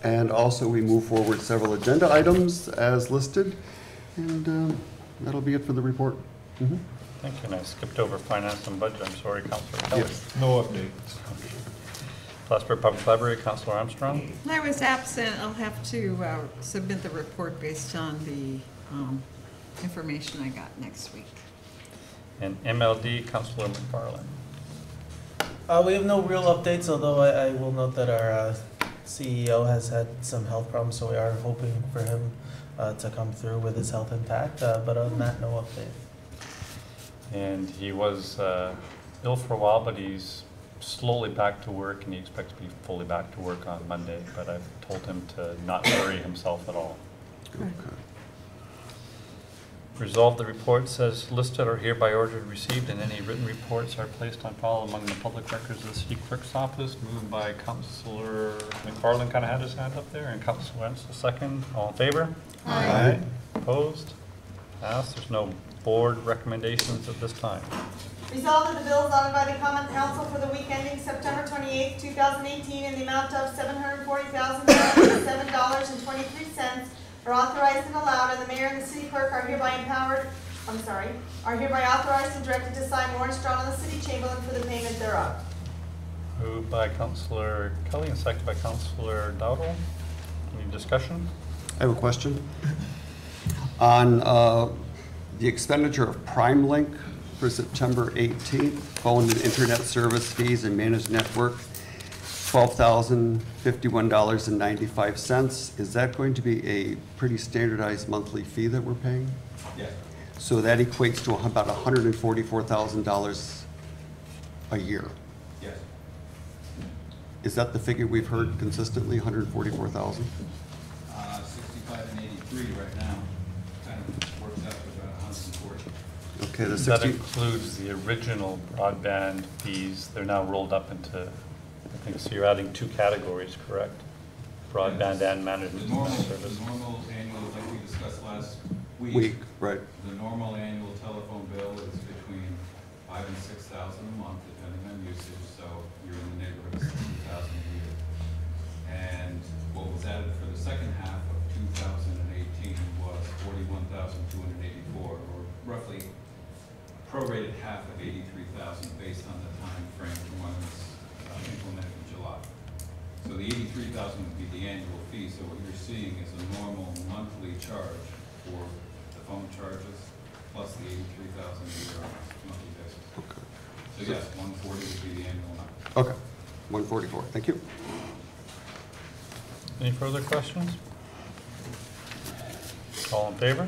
And also we move forward several agenda items as listed, and that'll be it for the report. Mm-hmm. Thank you. And I skipped over finance and budget. I'm sorry, Councilor Kelly. Yes. No updates. Plattsburgh Public Library, Councilor Armstrong. I was absent. I'll have to submit the report based on the information I got next week. And MLD, Councilor McFarland. We have no real updates, although I will note that our CEO has had some health problems, so we are hoping for him to come through with his health intact. But other than that, no update. And he was ill for a while, but he's slowly back to work, and he expects to be fully back to work on Monday. But I've told him to not worry himself at all. Okay. Resolved, the reports as listed are hereby ordered received, and any written reports are placed on file among the public records of the city clerk's office. Moved by Councilor McFarland, kind of had his hand up there, and Councilor Wentz, second. All in favor? Aye. Opposed? Passed. There's no board recommendations at this time. Resolved that the bills ordered by the Common Council for the week ending September 28, 2018 in the amount of $740,907.23 are authorized and allowed, and the mayor and the city clerk are hereby empowered are hereby authorized and directed to sign warrants drawn on the city chamberlain for the payment thereof. Moved by Councilor Kelly and seconded by Councilor Dowdell. Any discussion? I have a question. On the expenditure of Prime Link for September 18th, phone and internet service fees and managed network, $12,051.95. Is that going to be a pretty standardized monthly fee that we're paying? Yes. So that equates to about $144,000 a year. Yes. Is that the figure we've heard consistently, 144,000? 65 and 83 right now, kind of works out to about 140. Okay, the That 60. includes the original broadband fees. They're now rolled up into, I think, so you're adding two categories, correct? Broadband and managed The normal service. annual, like we discussed last Week, right. The normal annual telephone bill is between $5,000 and $6,000 a month, depending on usage, so you're in the neighborhood of $60,000 a year. And what was added for the second half of 2018 was $41,284, or roughly prorated half of $83,000 based on the time frame from when it was implemented in July. So the $83,000 would be the annual fee. So what you're seeing is a normal monthly charge for the phone charges plus the $83,000 a year on a monthly basis. Okay. So yes, 140 would be the annual amount. Okay, 144. Thank you. Any further questions? All in favor?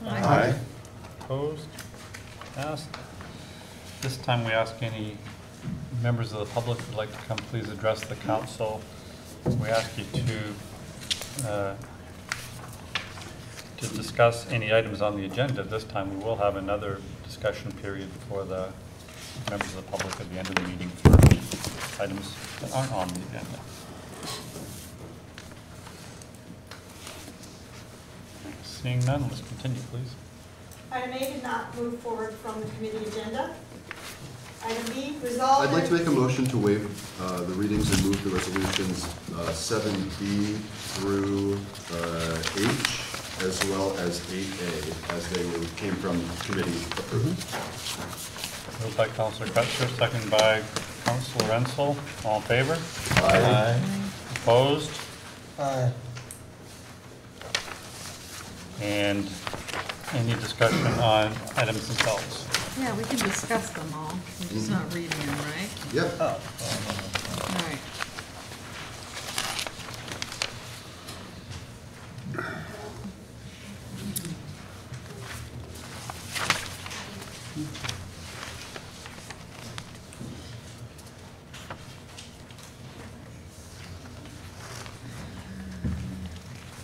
Aye. Opposed? Passed. This time we ask any members of the public who would like to come please address the council. We ask you to discuss any items on the agenda. This time we will have another discussion period for the members of the public at the end of the meeting for items that aren't on the agenda. Seeing none, let's continue, please. Item A did not move forward from the committee agenda. Item B, resolved. I'd like to make a motion to waive the readings and move the resolutions 7B through H, as well as 8A, as they came from committee approval. Moved by Councilor Kretzer, second by Councilor Rensel. All in favor? Aye. Opposed? Aye. And any discussion on items themselves? Yeah, we can discuss them all. We're just not reading them, right? Yep. Oh. All right.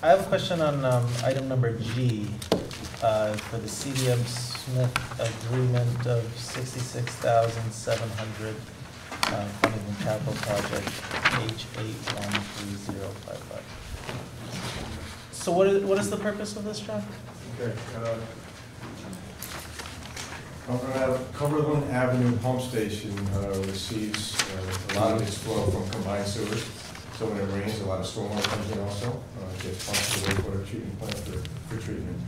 I have a question on item number G for the CDM Smith agreement of $66,700 funding the capital project H813055. So what is the purpose of this, John? Okay. Cumberland Avenue Pump Station receives a lot of its flow from combined sewers. So when it rains, a lot of stormwater comes in also. It gets pumped to the wastewater treatment plant for treatment.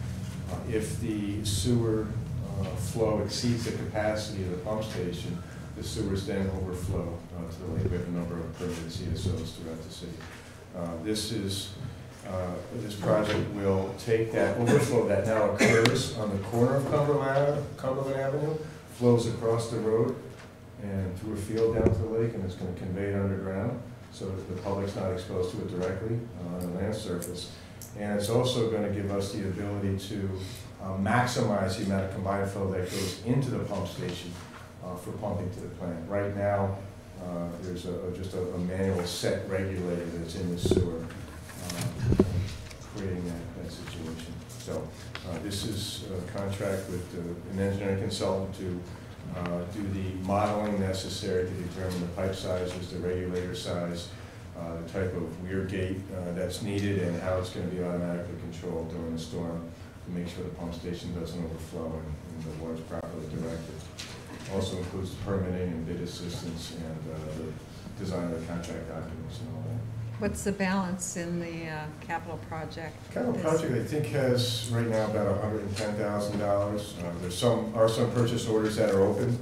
If the sewer flow exceeds the capacity of the pump station, the sewers then overflow to the lake. We have a number of permitted CSOs throughout the city. This project will take that overflow that now occurs on the corner of Cumberland Avenue, flows across the road and through a field down to the lake, and it's going to convey it underground so that the public's not exposed to it directly on the land surface. And it's also going to give us the ability to maximize the amount of combined flow that goes into the pump station for pumping to the plant. Right now, there's just a manual set regulator that's in the sewer, creating that situation. So this is a contract with an engineering consultant to do the modeling necessary to determine the pipe sizes, the regulator size, the type of weir gate that's needed, and how it's going to be automatically controlled during the storm to make sure the pump station doesn't overflow and the water is properly directed. Also includes permitting and bid assistance and the design of the contract documents and all that. What's the balance in the capital project? Capital project, I think, has right now about $110,000. There's some purchase orders that are open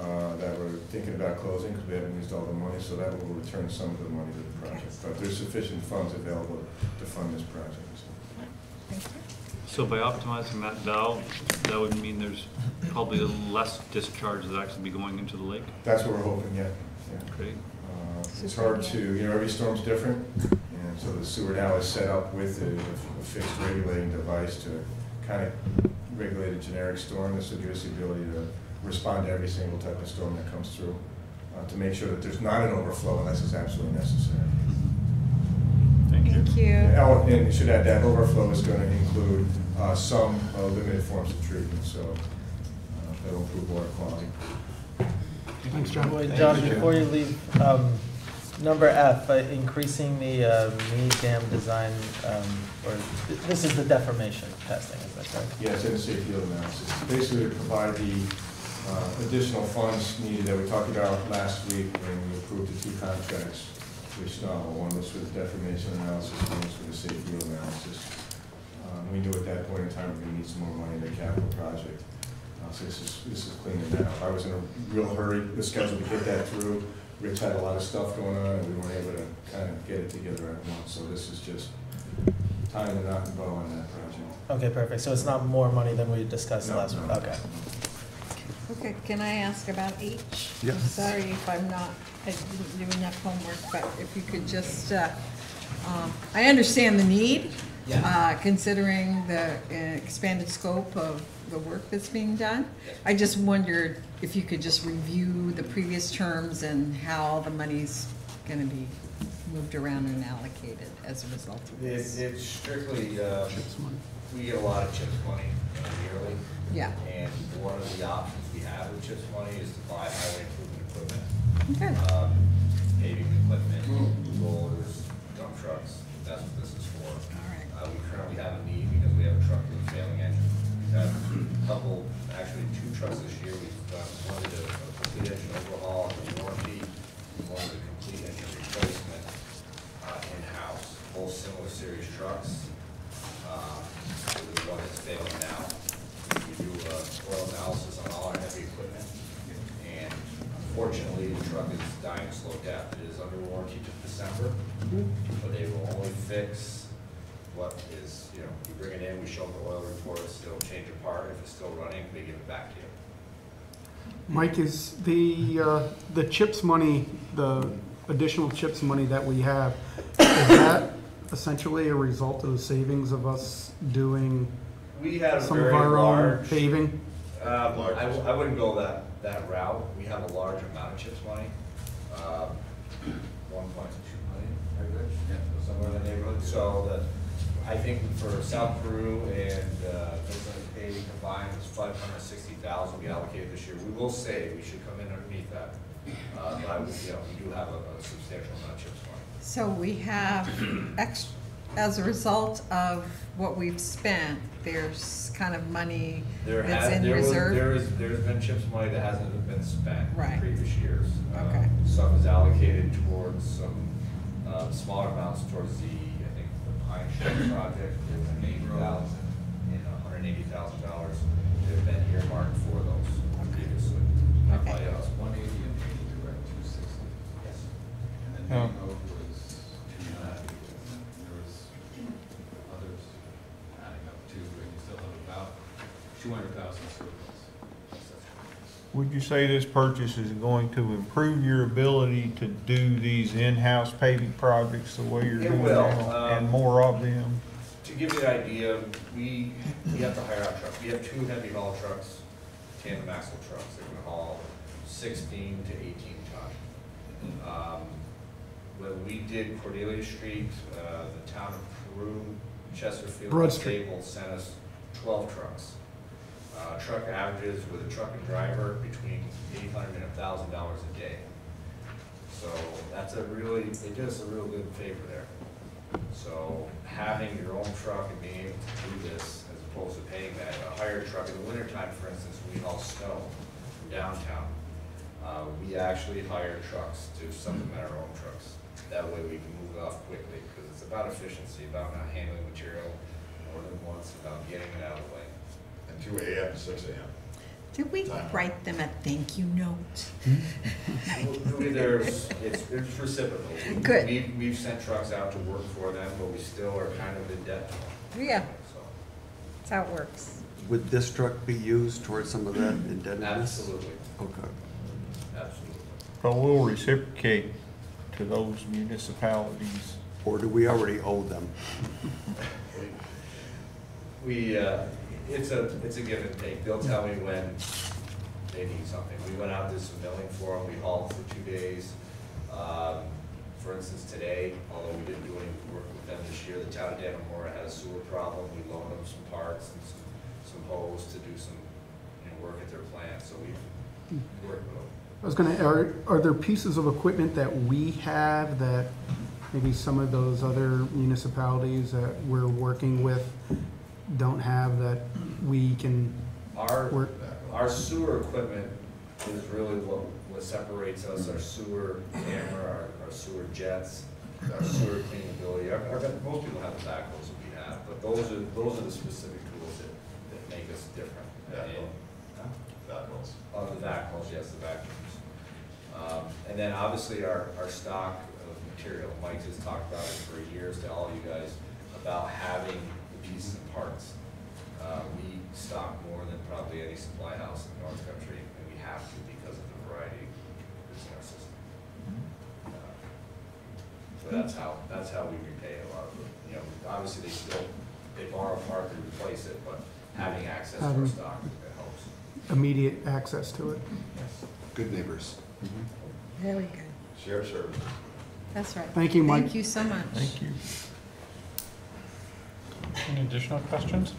that we're thinking about closing because we haven't used all the money, so that will return some of the money to the project. But there's sufficient funds available to fund this project. Thank you. So by optimizing that valve, that would mean there's probably less discharge that actually be going into the lake? That's what we're hoping, yeah. Great. It's hard to, every storm's different, and so the sewer now is set up with a fixed regulating device to kind of regulate a generic storm. This will give us the ability to respond to every single type of storm that comes through, to make sure that there's not an overflow unless it's absolutely necessary. Thank you. And we should add that overflow is going to include some limited forms of treatment, so that'll improve water quality. Thanks, John. Wait, John, before you leave, number F, increasing the mini dam design, or this is the deformation testing, is that correct? Yes, in the safety field analysis. Basically, to provide the additional funds needed that we talked about last week when we approved the 2 contracts, which one was for the deformation analysis, one was for the safety field analysis. We knew at that point in time we were going to need some more money in the capital project. So this is cleaning that up. I was in a real hurry, the schedule to get that through. Rich had a lot of stuff going on, and we weren't able to kind of get it together at once. So this is just tying the knot and bow on that project. Okay, perfect. So it's not more money than we discussed last week? Okay. Okay, can I ask about H? Yes. Sorry if I didn't do enough homework, but if you could just, I understand the need, considering the expanded scope of the work that's being done. I just wondered if you could just review the previous terms and how the money's going to be moved around and allocated as a result of this. It's strictly, we get a lot of CHIPS money yearly. Yeah. And one of the options we have with CHIPS money is to buy highway improvement equipment. Okay. Paving equipment, rollers, dump trucks. That's what this is for. All right. We currently have a need because we have a truck with a failing engine. We've had a couple, actually 2 trucks this year. We've done one of the complete engine overhaul and warranty, one of the complete engine replacement in-house. Both similar series trucks. The one that's failing now. We do oil analysis on all our heavy equipment, and unfortunately, the truck is dying a slow death. It is under warranty to December, but they will only fix what is, you bring it in, we show them the oil reports, they'll change a part. If it's still running, they give it back to you. Mike, is the CHIPS money, the additional CHIPS money that we have, is that essentially a result of the savings of us doing We had a some of very our own large paving? I wouldn't go that route. We have a large amount of CHIPS money, 1.2 million, somewhere in the neighborhood. So I think for South Peru and Vincent paving combined was 560,000 we allocated this year. We will say we should come in underneath that, but we do have a substantial amount of CHIPS money. So we have, as a result of what we've spent, there's kind of money that's in reserve? There's been CHIPS money that hasn't been spent in previous years. Okay. Some is allocated towards some smaller amounts towards the Pine Street project, there's an $80,000 and $180,000 that have been earmarked for those previously. Not by us. 180 and 80, we're at 260. Yes. And then Main Oak was 290, and there was others adding up too, but you still have about 200,000 surplus. Would you say this purchase is going to improve your ability to do these in-house paving projects the way you're doing now, and more of them? To give you an idea, we have to hire out trucks. We have 2 heavy haul trucks, tandem axle trucks that can haul 16 to 18 ton. When we did Cordelia Street, the town of Peru, Chesterfield, and Sable sent us 12 trucks. Truck averages with a truck and driver between $800 and $1,000 a day. So that's they did us a real good favor there. So having your own truck and being able to do this as opposed to paying that, a hired truck in the wintertime, for instance, we haul snow from downtown. We actually hire trucks to supplement our own trucks. That way we can move it off quickly, because it's about efficiency, about not handling material more than once, about getting it out of the way. And 2 AM to 6 AM. Did we write them a thank you note? It's reciprocal. Good. We've sent trucks out to work for them, but we still are kind of in debt to them. Yeah, So, that's how it works. Would this truck be used towards some of that indebtedness? Absolutely, Okay. absolutely. But we'll reciprocate to those municipalities. Or do we already owe them? It's a give and take. They'll tell me when they need something. We went out, did some milling for them, we hauled for 2 days. For instance, today, although we didn't do any work with them this year, the town of Dannemora had a sewer problem. We loaned them some parts and some hose to do some, work at their plant, so we worked with them. I was gonna, are there pieces of equipment that we have that maybe some of those other municipalities that we're working with don't have that we can work? Our sewer equipment is really what separates us, our sewer camera, our sewer jets, our sewer cleanability. Most people have the backhoes that we have, but those are the specific tools that make us different. Backhoes. The backhoes, yes, the vacuums. And then obviously our stock of material, Mike has talked about it for years to all you guys, about having the pieces and parts. We stock more than probably any supply house in the North Country, and we have to because of the variety that's in our system. So that's how we repay a lot of it. Obviously they borrow a part to replace it, but having access to our stock, it helps. Immediate access to it. Yes. Good neighbors. Very good. Shared services. That's right. Thank you, Mike. Thank you so much. Thank you. Any additional questions?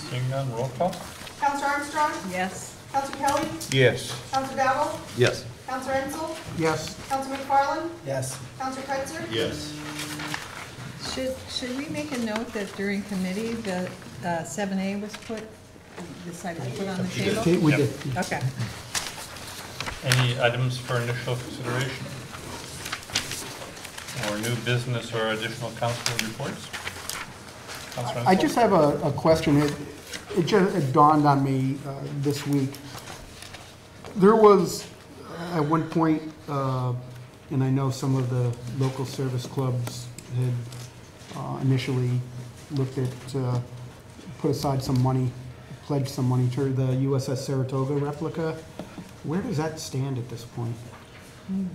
Seeing none, roll call? Counselor Armstrong? Yes. Counselor Kelly? Yes. Counselor Dowell? Yes. Counselor Ensel? Yes. Counselor McFarland? Yes. Counselor Kreitzer? Yes. Should we make a note that during committee, the 7A was decided to put on the table? Okay, we did. Okay. Any items for initial consideration? Or new business or additional council reports? Councilor I Ensel? just have a question. It dawned on me this week. There was, at one point, and I know some of the local service clubs had initially looked at, put aside some money, pledged some money to the USS Saratoga replica. Where does that stand at this point?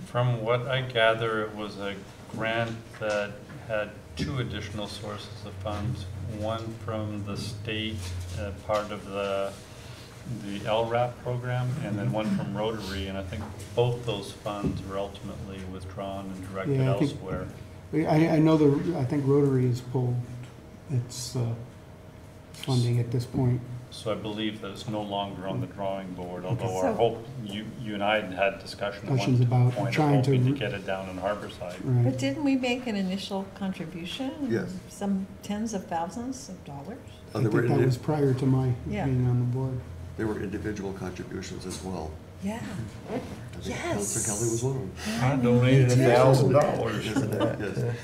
From what I gather, it was a grant that had 2 additional sources of funds. One from the state, part of the LRAP program, and then one from Rotary, and I think both those funds were ultimately withdrawn and directed Yeah, I think- elsewhere. I know I think Rotary has pulled its funding at this point. So I believe that it's no longer on the drawing board, although So- our hope, you and I had discussion at Discussions one about point of trying to hoping to re- get it down in Harborside. Right. But didn't we make an initial contribution? Yes. Some tens of thousands of dollars? Oh, I there were think that was prior to my Yeah. being on the board. There were individual contributions as well. Yeah. I think Councilor Kelly was one of them. I donated Me too. $1,000 Yes, for that. yes.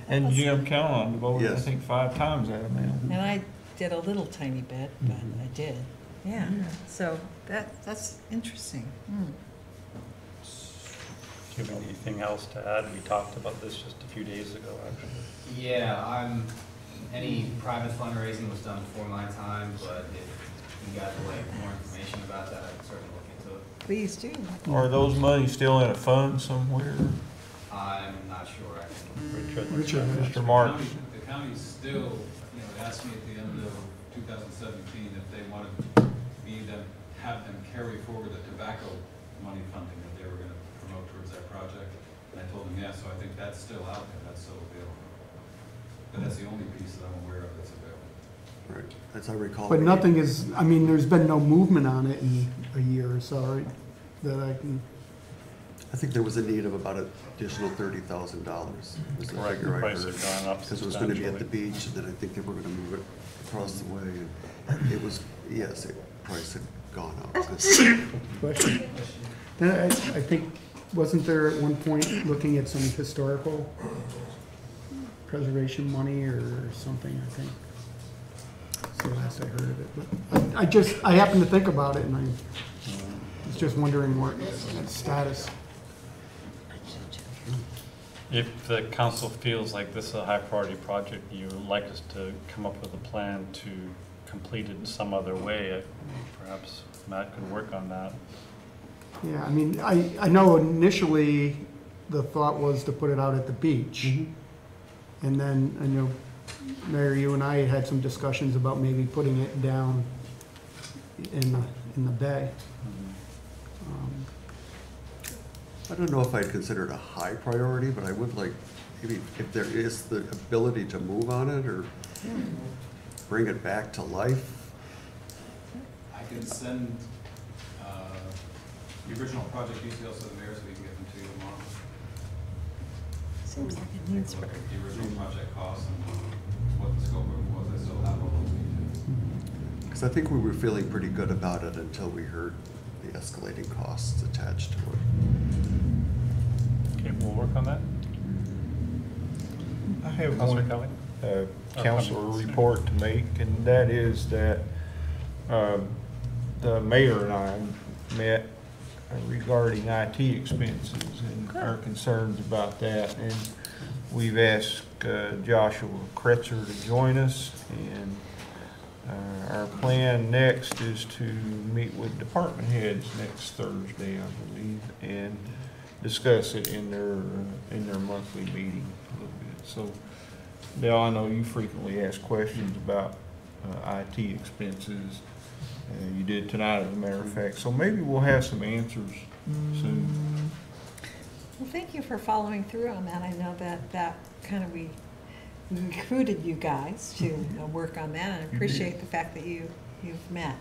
And Jim Callan devoted, I Yes. think, 5 times that amount. And I did a little tiny bit, but I did. Yeah, so that's interesting. Hmm. Do you have anything else to add? We talked about this just a few days ago, actually. Yeah, any private fundraising was done before my time, but if you guys would like more information about that, I can certainly look into it. Please do. Are those monies still in a fund somewhere? I'm not sure, I can. Richard. Mr. Marks? The county still, asked me at the end of 2017 if they wanted have them carry forward the tobacco money funding that they were going to promote towards that project. And I told them yes, so I think that's still out there, that's still available. But that's the only piece that I'm aware of that's available. Right, as I recall. But nothing is, I mean, there's been no movement on it in a year or so, right? That I can, I think there was a need of about an additional $30,000. Was the Right, figure the I price heard. had gone up Because it was going to be at the substantially. beach, and then I think they were going to move it across the way. And it was, yes, price had gone up. Question. Then I think, wasn't there at one point looking at some historical preservation money or something, I think? That's the last I heard of it. But I happened to think about it, and I was just wondering what its status. If the council feels like this is a high priority project, you would like us to come up with a plan to complete it in some other way, perhaps Matt could work on that. Yeah, I mean, I know initially the thought was to put it out at the beach. And then I know, Mayor, you and I had some discussions about maybe putting it down in the bay. I don't know if I'd consider it a high priority, but I would like, maybe if there is the ability to move on it or bring it back to life. I can send the original project details to the mayor so we can get them to you tomorrow. Seems like it needs Look at the original project costs and what the scope of it was. I still have all those details. Because I think we were feeling pretty good about it until we heard the escalating costs attached to it. Okay, we'll work on that. I have Councilor one Kelly? council report to make, and that is that the mayor and I met regarding IT expenses and our concerns about that. And we've asked Joshua Kretzer to join us, and our plan next is to meet with department heads next Thursday, I believe, and discuss it in their monthly meeting a little bit. So, Dale, I know you frequently ask questions about IT expenses. You did tonight, as a matter of fact. So maybe we'll have some answers soon. Well, thank you for following through on that. I know that kind of we recruited you guys to work on that, and I appreciate the fact that you've met.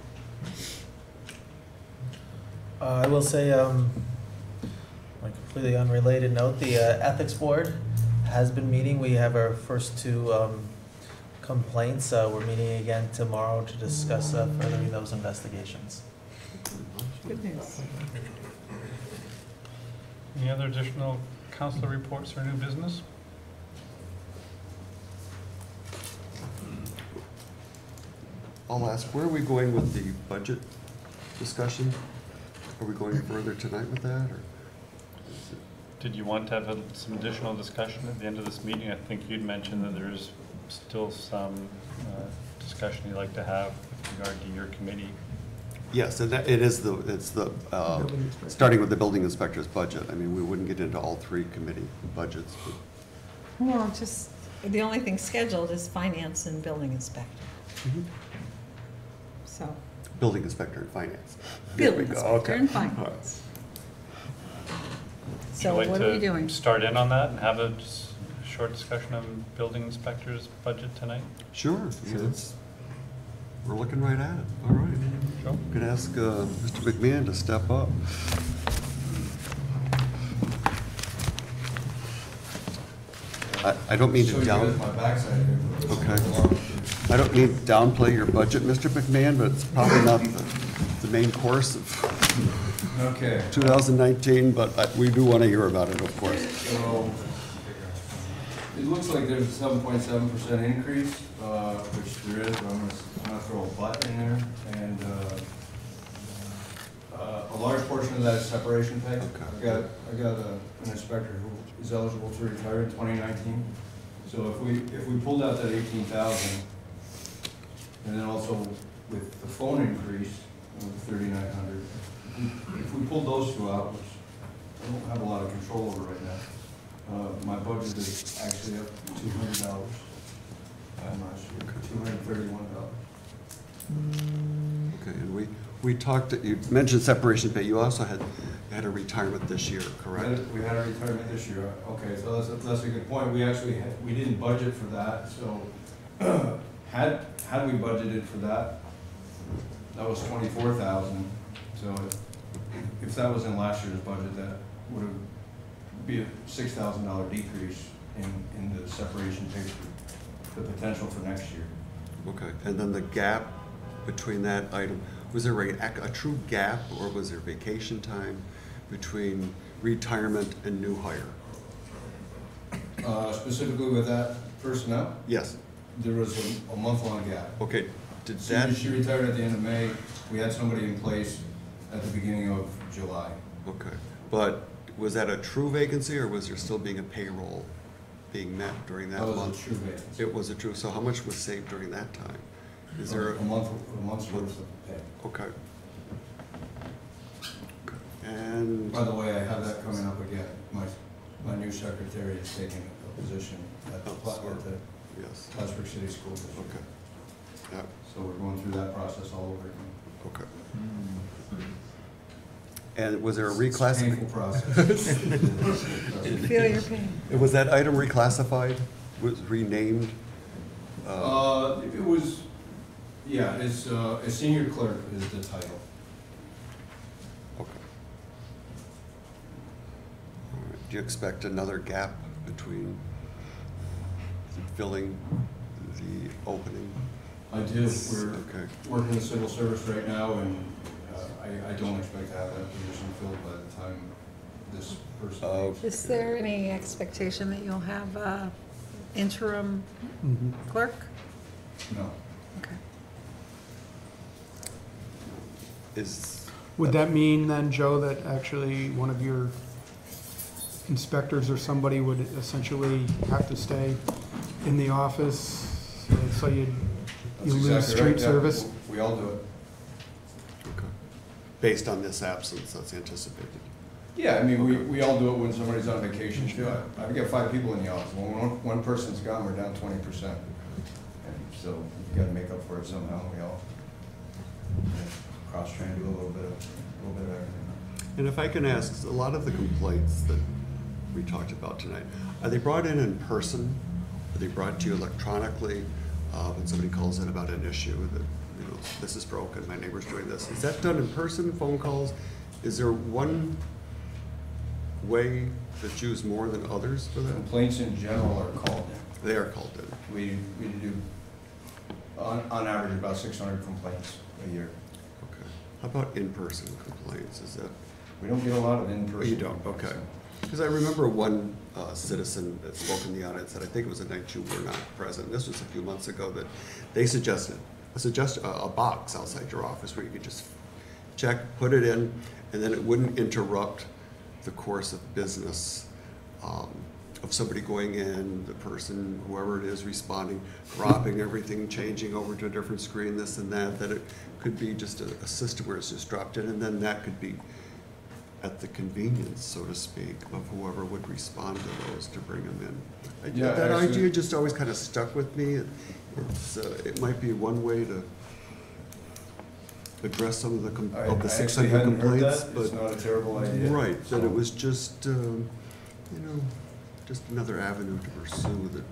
I will say, on a completely unrelated note, the ethics board has been meeting. We have our first two complaints. We're meeting again tomorrow to discuss furthering those investigations. Good news. Any other additional council reports or new business? I'll ask, where are we going with the budget discussion? Are we going further tonight with that, or? Did you want to have some additional discussion at the end of this meeting? I think you'd mentioned that there's still some discussion you'd like to have with regard to your committee. Yes, and it's starting with the building inspector's budget. I mean, we wouldn't get into all three committee budgets. But. Well, just, the only thing scheduled is finance and building inspector. So. Building inspector and finance. Building inspector and finance. So what are we doing? Start in on that and have a short discussion on building inspector's budget tonight? Sure. We're looking right at it. All right. Sure. I'm going to ask Mr. McMahon to step up. I don't mean to I don't mean to downplay your budget, Mr. McMahon, but it's probably not the main course of 2019, but we do want to hear about it, of course. So it looks like there's a 7.7% increase, which there is. I'm gonna throw a but in there, and a large portion of that is separation pay. I got an inspector who is eligible to retire in 2019. So if we pulled out that 18,000, and then also with the phone increase of 3,900, if we pulled those two out, which I don't have a lot of control over right now, my budget is actually up $200 last year, $231. Okay, and we talked, you mentioned separation pay. You also had a retirement this year, correct? We had a retirement this year. Okay, so that's a good point. We didn't budget for that. So had we budgeted for that, that was 24,000. So if that was in last year's budget, that would be a $6,000 decrease in the separation pay for the potential for next year. Okay, and then the gap between that item, Was there a true gap, or was there vacation time between retirement and new hire? Specifically with that personnel, Yes. there was a month-long gap. Okay, did So that? she retired at the end of May. We had somebody in place at the beginning of July. Okay, but was that a true vacancy, or was there still being a payroll being met during that month? That was a true vacancy. It was a true, so how much was saved during that time? Is there A month's worth of pay. Okay. And, By the way, I have that coming up again. My new secretary is taking a position at the yes, Plattsburgh City School District. okay. Yeah, So we're going through that process all over again. okay. And was there a It's a painful reclassification? process. Feel your pain. Was that item reclassified, was renamed? It was, yeah, it's, a senior clerk is the title. Okay. All right. Do you expect another gap between filling the opening? I do. We're Okay. working the civil service right now, and I don't expect to have that position filled by the time this person leaves. Is there any expectation that you'll have interim clerk? No. Okay. Would that mean then, Joe, that actually one of your inspectors or somebody would essentially have to stay in the office, so you That's lose exactly street right. Yeah, service? We all do it. Okay. Based on this absence that's anticipated? Yeah, I mean, we all do it when somebody's on vacation too. I've got 5 people in the office. When one person's gone, we're down 20%. And so you gotta make up for it somehow. We all cross-train, do a little bit of everything. And if I can ask, a lot of the complaints that we talked about tonight, are they brought in person? Are they brought to you electronically? When somebody calls in about an issue that, you know, this is broken, my neighbor's doing this. Is that done in person, phone calls? Is there one way that's used more than others for that? Complaints in general are called in. They are called in. We do, on average, about 600 complaints a year. Okay. How about in-person complaints? Is that? We don't get a lot of in-person. Oh, you don't, okay. Because I remember one citizen that spoke in the audience that I think it was the night you were not present. This was a few months ago, that they suggested a box outside your office where you could just check, put it in, and then it wouldn't interrupt the course of business of somebody going in, the person, whoever it is, responding, dropping everything, changing over to a different screen, this and that it could be just a system where it's just dropped in, and then that could be at the convenience, so to speak, of whoever would respond to those to bring them in. Yeah, that actually, idea just always kind of stuck with me. It might be one way to address some of the 600 complaints, but it's not a terrible idea. Right, that it was just you know, just another avenue to pursue that.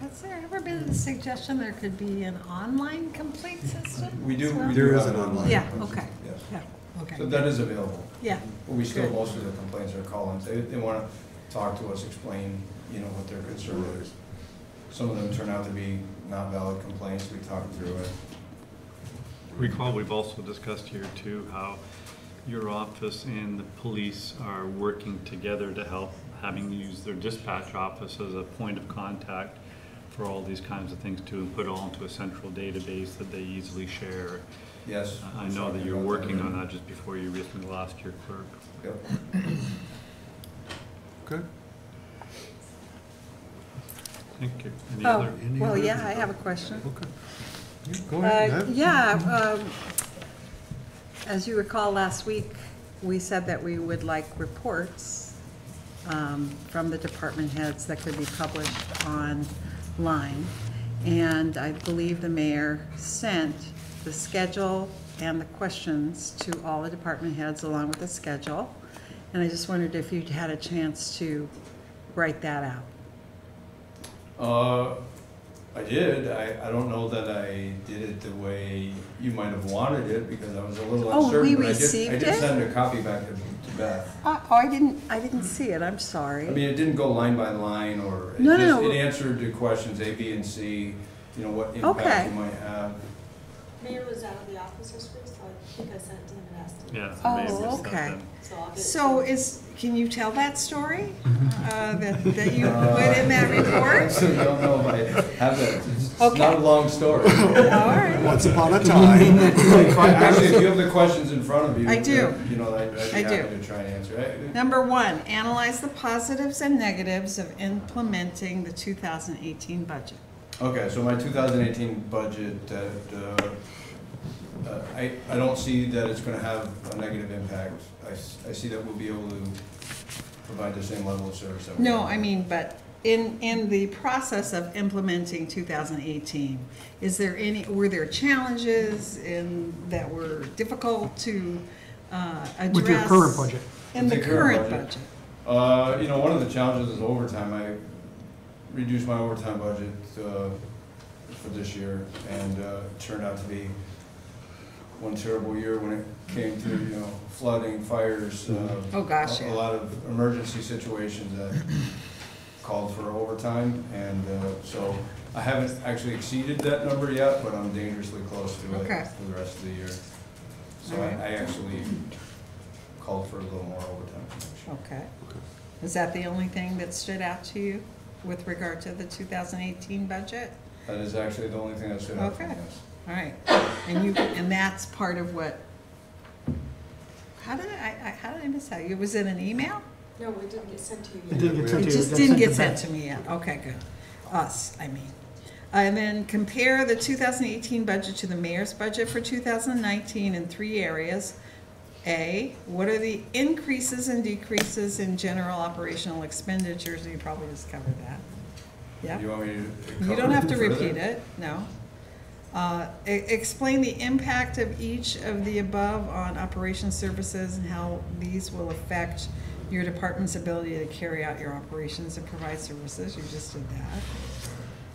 Has there ever been a suggestion there could be an online complaint system? We do. as well? There is have an online. Yeah, complaint okay, system, yes. yeah, okay. So that is available. Yeah. But we still, Good. most of the complaints are call-ins. They want to talk to us, explain, you know, what their concern is. Some of them turn out to be not valid complaints. We talk through it. Recall, we've also discussed here too, how your office and the police are working together to help, having used their dispatch office as a point of contact for all these kinds of things too, and put it all into a central database that they easily share. Yes. I know that you're working on that just before you recently lost your clerk. Yep. Good. Thank you. Any Oh, other? well, yeah, I have a question. Okay. Go ahead. Yeah, as you recall, last week, we said that we would like reports from the department heads that could be published online. And I believe the mayor sent the schedule and the questions to all the department heads along with the schedule. And I just wondered if you'd had a chance to write that out. I did. I don't know that I did it the way you might have wanted it, because I was a little Oh, uncertain. we but received I did it? send a copy back to Beth. Oh, I didn't see it, I'm sorry. I mean, it didn't go line by line, or it No. it answered the questions A, B, and C, you know, what impact Okay. you might have. Mayor was out of the office this week, so I think I sent him and asked him. Yeah. Oh, okay. So I'll get it So to you. can you tell that story? That you put in that report? I don't know if I have that. It's Okay. not a long story. All right. Once upon a time. Actually, if you have the questions in front of you. I do. You know, I'd be I do. happy to try and answer it. Number one, analyze the positives and negatives of implementing the 2018 budget. Okay, so my 2018 budget, I don't see that it's gonna have a negative impact. I see that we'll be able to provide the same level of service that we No, have. I mean, but in the process of implementing 2018, were there challenges that were difficult to address? With your current budget? In the current budget? You know, one of the challenges is overtime. I reduced my overtime budget for this year, and it turned out to be one terrible year when it came to, you know, flooding, fires. Oh, gosh, yeah. A lot of emergency situations that called for overtime, and so I haven't actually exceeded that number yet, but I'm dangerously close to it Okay. for the rest of the year. So All right. I actually called for a little more overtime for next year. Okay. Is that the only thing that stood out to you with regard to the 2018 budget? That is actually the only thing that stood out for me, Okay. yes. All right. And that's part of what, how did I miss that? Was it an email? No, it didn't get sent to you It yet. didn't get sent to It you. just It got didn't sent get to sent Beth. to me yet. Okay, good. Us, I mean. And then compare the 2018 budget to the mayor's budget for 2019 in 3 areas. A, what are the increases and decreases in general operational expenditures? You probably just covered that. Yeah? You want me to You cover don't have to further? repeat it, no. Explain the impact of each of the above on operation services and how these will affect your department's ability to carry out your operations and provide services. You just did that.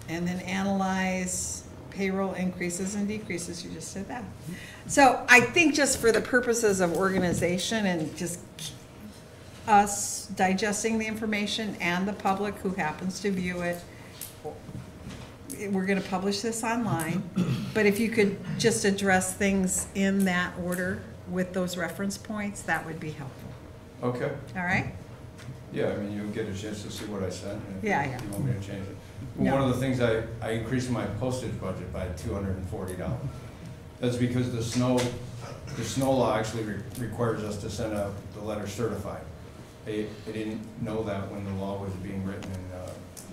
And then analyze payroll increases and decreases. You just did that. So I think just for the purposes of organization and just us digesting the information and the public who happens to view it, we're gonna publish this online, but if you could just address things in that order with those reference points, that would be helpful. Okay. All right? Yeah, I mean, you'll get a chance to see what I sent. And if Yeah, yeah. You want me to change it? Well, No. one of the things I increased my postage budget by $240. That's because the snow law actually requires us to send out the letter certified. They didn't know that when the law was being written, and,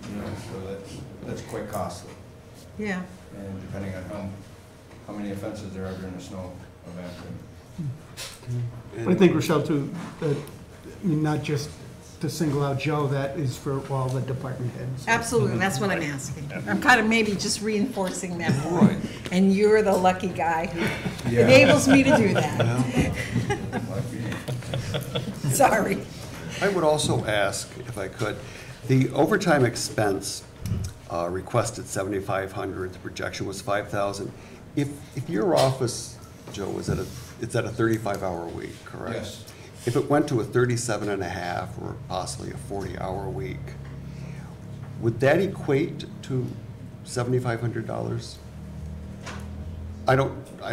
you know, so that's quite costly. Yeah. And depending on how many offenses there are during a snow event. But I think, Rochelle, too, that, I mean, not just to single out Joe, that is for all the department heads. Absolutely, that's what I'm asking. I'm kind of maybe just reinforcing that point. And you're the lucky guy who Yeah. enables me to do that. Sorry. I would also ask, if I could, the overtime expense requested 7,500, the projection was 5,000. If your office, Joe, it's at a 35-hour week, correct? Yes. If it went to a 37 and a half or possibly a 40-hour week, would that equate to $7,500? I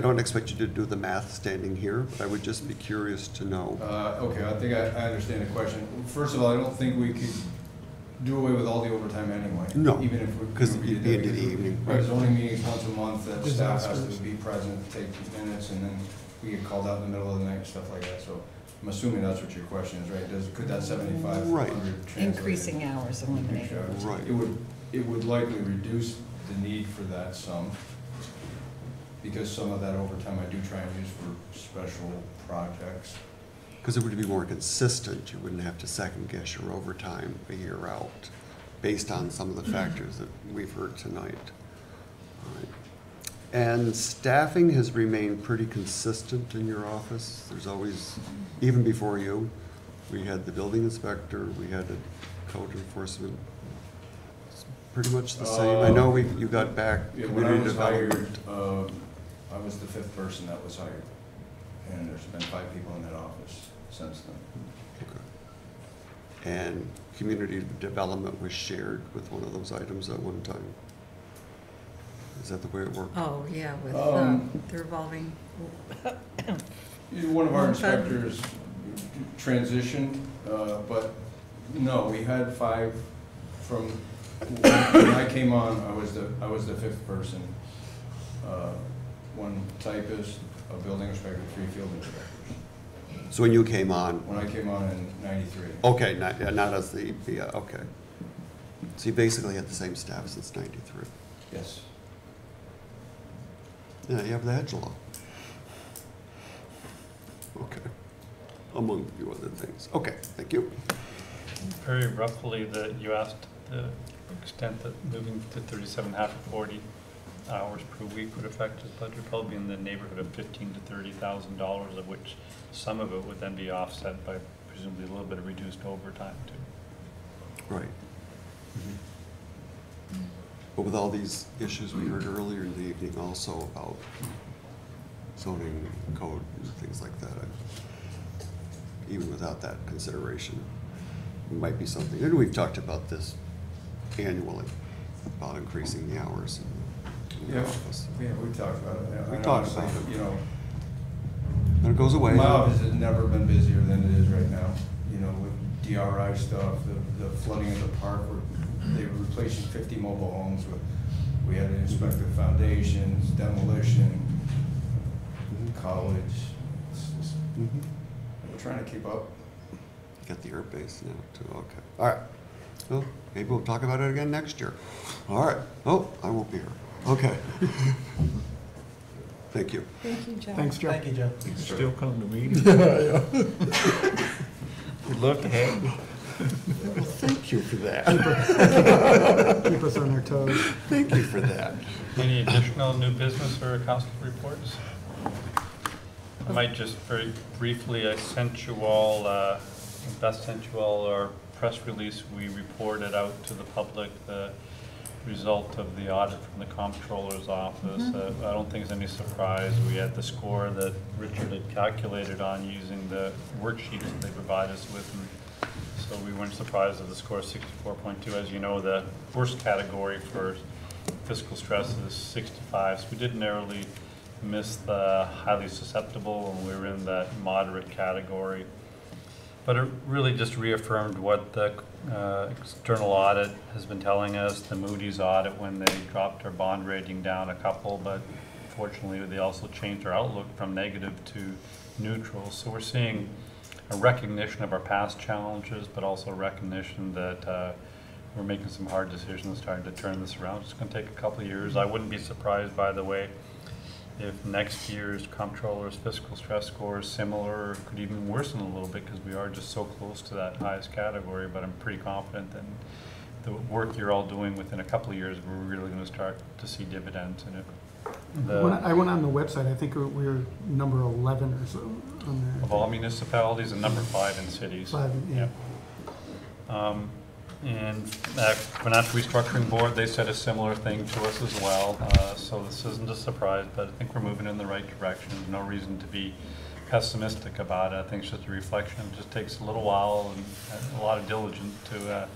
don't expect you to do the math standing here, but I would just be curious to know. Okay, I think I understand the question. First of all, I don't think we could do away with all the overtime anyway. No, Even if we. because we it'd did be that, into the because evening. There's only meetings once a month that staff has Disasters. to be present, take minutes, and then we get called out in the middle of the night, stuff like that. So I'm assuming that's what your question is, right? Could that 7,500 Right. translate? Increasing hours eliminated. Right. It would likely reduce the need for that sum, because some of that overtime I do try and use for special projects. Because it would be more consistent, you wouldn't have to second guess your overtime a year out, based on some of the factors that we've heard tonight. All right. And staffing has remained pretty consistent in your office. There's always, even before you, we had the building inspector, we had the code enforcement. It's pretty much the same. I know you got back Yeah, when I community was hired, development. I was the 5th person that was hired, and there's been 5 people in that office since then. Okay. And community development was shared with one of those items at one time. Is that the way it works? Oh, yeah, with the revolving. One of our One fund. inspectors transitioned, but no, we had 5 from, when I came on, I was the 5th person. 1 typist, a building inspector, 3 field inspectors. So when you came on? When I came on in '93. Okay, not as the, okay. So you basically had the same staff since '93? Yes. Yeah, you have the hedge law. Okay. Among a few other things. Okay, thank you. Very roughly, that you asked the extent that moving to 37.5 or 40 hours per week would affect his budget, probably in the neighborhood of $15,000 to $30,000, of which some of it would then be offset by presumably a little bit of reduced overtime too. Right. But with all these issues we heard earlier in the evening also about zoning code and things like that, even without that consideration, it might be something, and we've talked about this annually, about increasing the hours in the office. Yeah, we talked about it. Yeah, We I talked know, about it. you know. And it goes away. My office has never been busier than it is right now, you know, with DRI stuff, the flooding of the park, where they were replacing 50 mobile homes with, we had to inspect the foundations, demolition, college. It's just, we're trying to keep up. Got the herb base now too, okay. All right, well, maybe we'll talk about it again next year. All right, oh, I won't be here, okay. Thank you. Thank you, Joe. Thanks, Joe. Thank you, Joe. Still come to meetings? We'd love to have you. Well, thank you for that. Keep us on our toes. Thank you for that. Any additional new business or council reports? I might just very briefly, I sent you all, Beth sent you all our press release. We reported out to the public the result of the audit from the comptroller's office. I don't think it's any surprise. We had the score that Richard had calculated on using the worksheets that they provide us with. And so we weren't surprised at the score of 64.2. As you know, the worst category for fiscal stress is 65. So we did narrowly miss the highly susceptible, and we were in that moderate category. But it really just reaffirmed what the external audit has been telling us, the Moody's audit, when they dropped our bond rating down a couple, but fortunately they also changed our outlook from negative to neutral. So we're seeing a recognition of our past challenges, but also a recognition that we're making some hard decisions, starting to turn this around. It's going to take a couple of years. I wouldn't be surprised, by the way, if next year's comptroller's fiscal stress score is similar, or could even worsen a little bit, because we are just so close to that highest category. But I'm pretty confident that the work you're all doing, within a couple of years, we're really going to start to see dividends in it. When I went on the website, I think we were number 11 or so on there. Of all municipalities, and number 5 in cities. 5, yeah. And Financial Restructuring Board, they said a similar thing to us as well. So this isn't a surprise, but I think we're moving in the right direction. There's no reason to be pessimistic about it. I think it's just a reflection. It just takes a little while and a lot of diligence to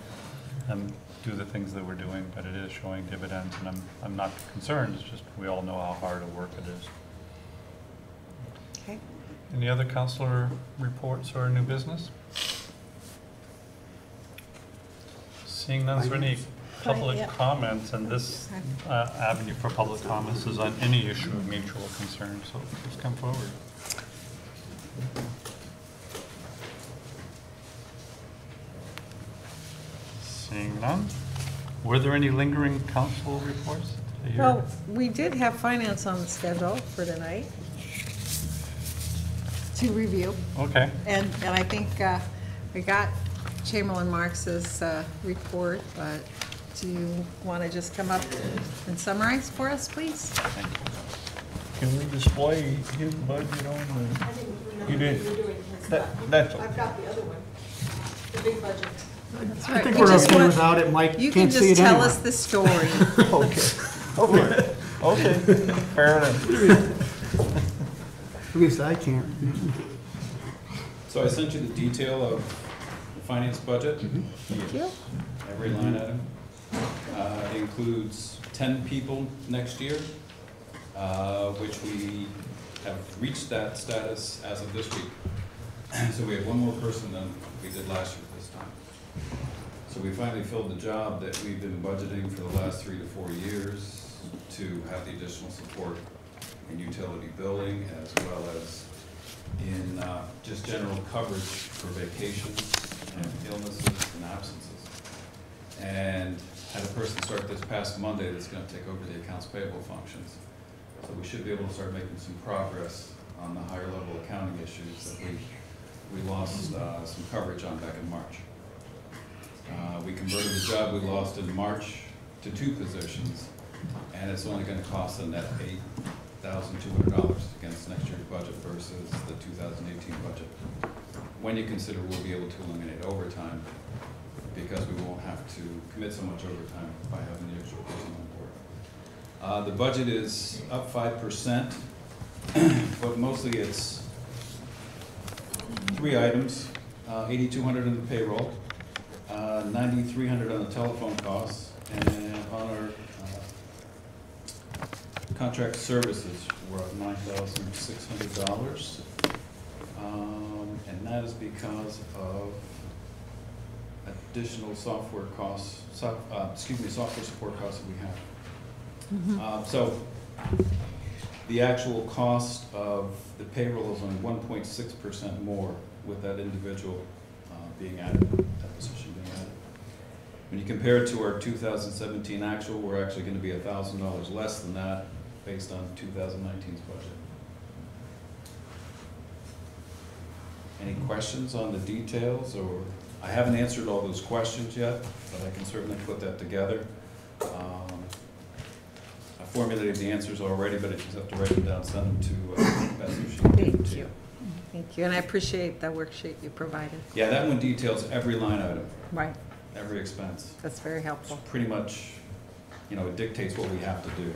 do the things that we're doing, but it is showing dividends, and I'm not concerned. It's just we all know how hard a work it is. Okay. Any other councillor reports or new business? Seeing none, is there any public comments? And this avenue for public comments is on any issue of mutual concern, so please come forward. Seeing none. Were there any lingering council reports? Well, we did have finance on the schedule for tonight to review. Okay. And I think we got Chamberlain Marx's report, but do you want to just come up and summarize for us, please? Can we display his budget on the? I didn't remember You did. you were doing his, That- but that's I've got the other one, the big budget. That's I right. think We we're just okay want- without it, Mike. You can Can't see just it tell anyway. us the story. Okay. Okay, fair enough. At least I can't. So I sent you the detail of the finance budget. Thank you. Every line item. It includes 10 people next year, which we have reached that status as of this week. So we have one more person than we did last year this time. So we finally filled the job that we've been budgeting for the last 3 to 4 years to have the additional support in utility billing as well as in just general coverage for vacations and illnesses and absences. And had a person start this past Monday that's going to take over the accounts payable functions. So we should be able to start making some progress on the higher level accounting issues that we lost some coverage on back in March. We converted the job we lost in March to 2 positions, and it's only going to cost a net $8,200 against next year's budget versus the 2018 budget. When you consider we'll be able to eliminate overtime because we won't have to commit so much overtime by having the extra person on board. The budget is up 5%, but mostly it's 3 items, $8,200 in the payroll, $9,300 on the telephone costs, and on our contract services, we're up $9,600. And that is because of additional software costs, software support costs that we have. So the actual cost of the payroll is only 1.6% more with that individual being added, that position being added. When you compare it to our 2017 actual, we're actually going to be $1,000 less than that based on 2019's budget. Any questions on the details? Or I haven't answered all those questions yet, but I can certainly put that together. I formulated the answers already, but I just have to write them down, send them to Beth so she can give them to you. Thank you, and I appreciate the worksheet you provided. Yeah, that one details every line item. Right. Every expense. That's very helpful. It's pretty much, you know, it dictates what we have to do.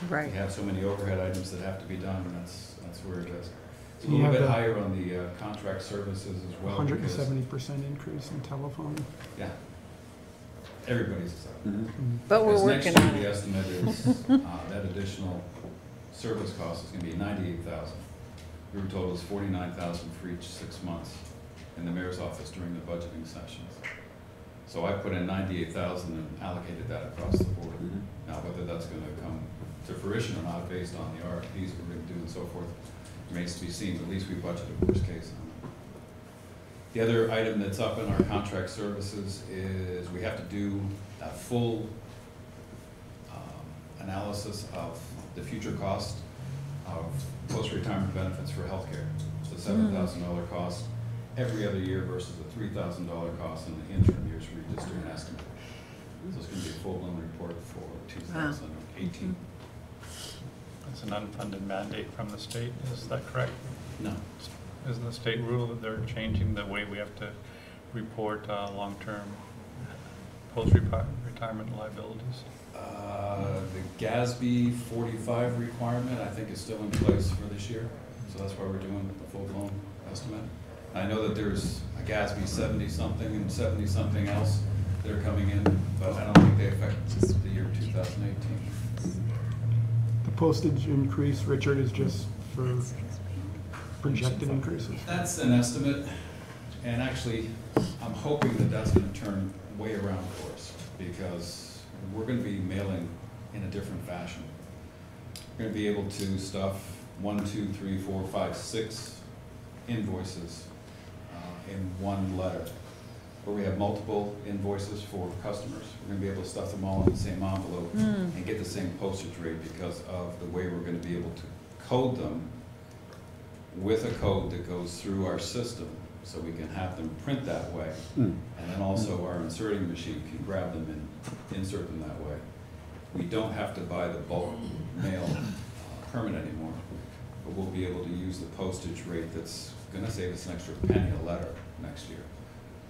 Right. We have so many overhead items that have to be done, and that's where it is. It's a You little have bit the higher on the contract services as well. 170% increase in telephone. Yeah. Everybody's. But we're working on it. The estimate is that additional service cost is going to be $98,000. Your total is $49,000 for each 6 months in the mayor's office during the budgeting sessions. So I put in $98,000 and allocated that across the board. Now, whether that's going to come to fruition or not, based on the RFPs we're going to do and so forth, remains to be seen. But at least we budgeted worst case on it. The other item that's up in our contract services is we have to do a full analysis of the future cost of post-retirement benefits for healthcare. It's a $7,000 cost every other year versus a $3,000 cost in the interim years where you just do an estimate. So it's going to be a full-blown report for 2018. It's an unfunded mandate from the state, is that correct? No. Isn't the state rule that they're changing the way we have to report long-term post-retirement liabilities? The GASB 45 requirement, I think, is still in place for this year. So that's why we're doing the full-blown estimate. I know that there's a GASB 70-something and 70-something else that are coming in, but I don't think they affect the year 2018. The postage increase, Richard, is just for projected increases? That's an estimate, and actually, I'm hoping that that's going to turn way around for us, because we're going to be mailing in a different fashion. We're going to be able to stuff 1, 2, 3, 4, 5, 6 invoices in one letter, where we have multiple invoices for customers. We're going to be able to stuff them all in the same envelope and get the same postage rate because of the way we're going to be able to code them with a code that goes through our system, so we can have them print that way. And then also our inserting machine can grab them and insert them that way. We don't have to buy the bulk mail permit anymore, but we'll be able to use the postage rate that's going to save us an extra penny a letter next year.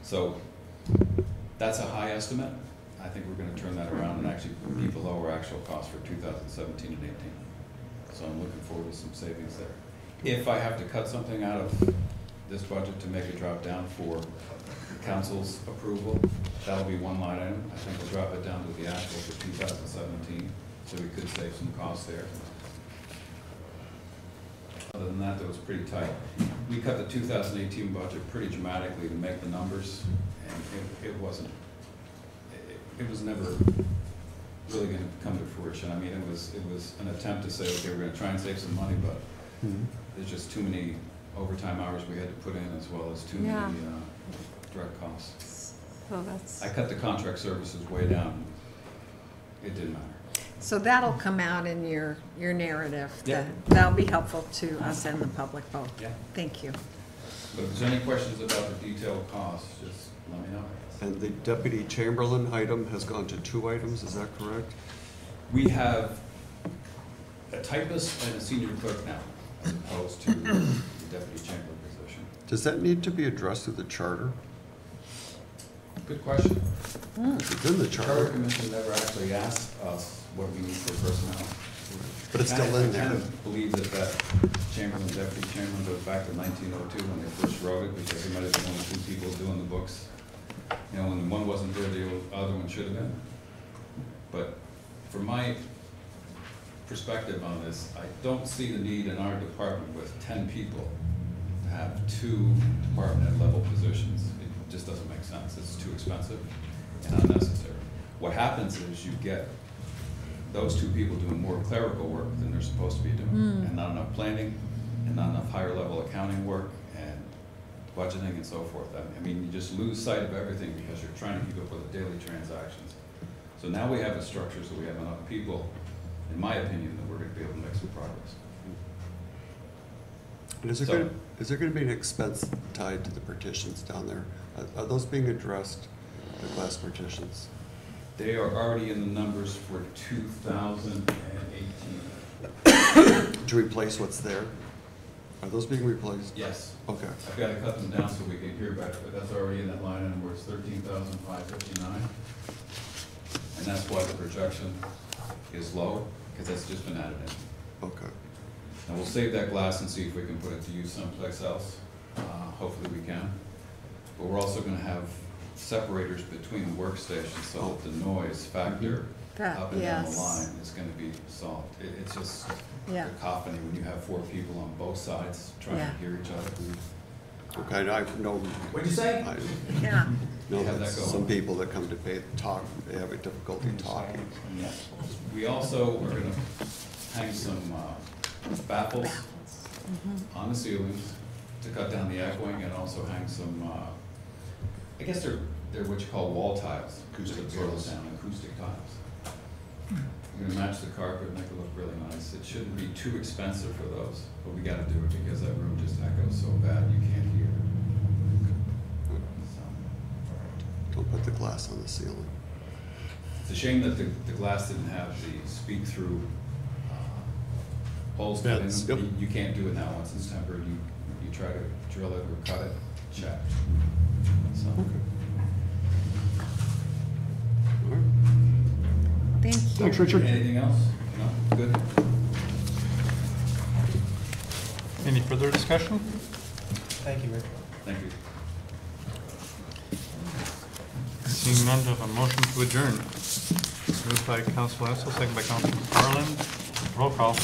So that's a high estimate. I think we're going to turn that around and actually be below our actual cost for 2017 and 18. So I'm looking forward to some savings there. If I have to cut something out of this budget to make a drop down for council's approval. That'll be one line item. I think we'll drop it down to the actual for 2017, so we could save some costs there. Other than that, that was pretty tight. We cut the 2018 budget pretty dramatically to make the numbers, and it wasn't, it was never really going to come to fruition. I mean, it was an attempt to say, okay, we're going to try and save some money, but there's just too many overtime hours we had to put in, as well as too many direct costs. So that's. I cut the contract services way down. It didn't matter. So that'll come out in your narrative. Yeah. That'll be helpful to us and the public both. Yeah. Thank you. But if there's any questions about the detailed costs, just let me know. And the Deputy Chamberlain item has gone to 2 items, is that correct? We have a typist and a senior clerk now, as opposed to the deputy chamberlain position. Does that need to be addressed through the charter? Good question. It's in the The Charter charter, Commission never actually asked us what we need for personnel. but it's still in I kind there. of believe that Chamberlain, deputy chamberlain goes back to 1902 when they first wrote it, because there might have been only 2 people doing the books. You know, when one wasn't there, the other one should have been. But from my perspective on this, I don't see the need in our department with 10 people to have 2 department head level positions. It just doesn't make sense. It's too expensive and unnecessary. What happens is you get those 2 people doing more clerical work than they're supposed to be doing, and not enough planning, and not enough higher level accounting work, and budgeting and so forth. I mean, you just lose sight of everything because you're trying to keep up with the daily transactions. So now we have a structure so we have enough people, in my opinion, that we're going to be able to make some progress. And is there going to be an expense tied to the partitions down there? Are those being addressed, the glass partitions? They are already in the numbers for 2018. To replace what's there? Are those being replaced? Yes. Okay. I've got to cut them down so we can hear better, but that's already in that line item where it's 13,559. And that's why the projection is low, because that's just been added in. Okay. And we'll save that glass and see if we can put it to use someplace else. Hopefully we can. But we're also going to have separators between the workstations so that the noise factor up and down the line is going to be solved. It's just cacophony when you have 4 people on both sides trying to hear each other. Okay, I know. What'd you say? I Yeah. know Have that that go. some people that come to pay talk, they have a difficulty talking. We also are going to hang some baffles on the ceilings to cut down the echoing, and also hang some, I guess they're what you call wall tiles. Acoustic sound, acoustic tiles. We're gonna match the carpet, make it look really nice. It shouldn't be too expensive for those, but we gotta do it because that room just echoes so bad you can't hear. So, Don't put the glass on the ceiling. it's a shame that the glass didn't have the speak-through holes cut in. Yep. You can't do it now once it's tempered. You try to drill it or cut it, check. So. Thank you. Thanks, Richard. Anything else? No? Good? Any further discussion? Thank you, Rick. Thank you. Seeing none, do I have a motion to adjourn? Moved by Council Hassel, second by Council McFarland. Roll call.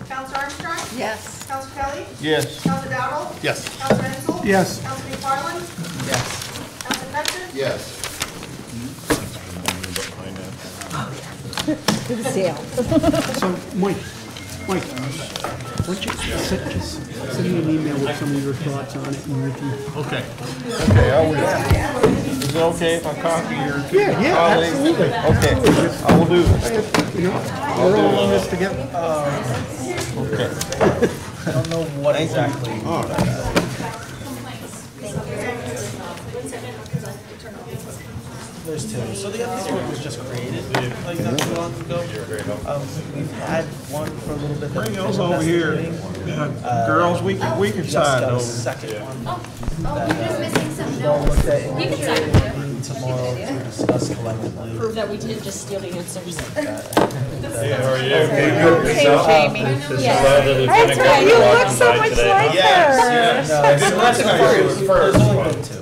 Counselor Armstrong? Yes. Counselor Kelly? Yes. Counselor Dowdle? Yes. Counselor Enzel? Yes. Counselor McFarland? Yes. Counselor Cutcher? Yes. Good sale. So, Mike, why don't you send me an email with some of your thoughts on it and your Okay. Okay, I will. Is it okay if I copy your Yeah, colleagues? absolutely. Okay, I will do that. You know, we're all in this together. Okay. I don't know what exactly. There's 2. So the other one was just created like not too long ago. We've had one for a little bit. Bring those over here. Girls, we can Just sign got a those. second one You're just missing some we'll notes. look at You can sign it. tomorrow to discuss collectively. Prove that we didn't just steal the answers. Hey, how are you? Okay, good. came, Jamie. This is Yeah. why the lieutenant That's right, you governor look walking so by much today. like her. No, it's last time it was only been two.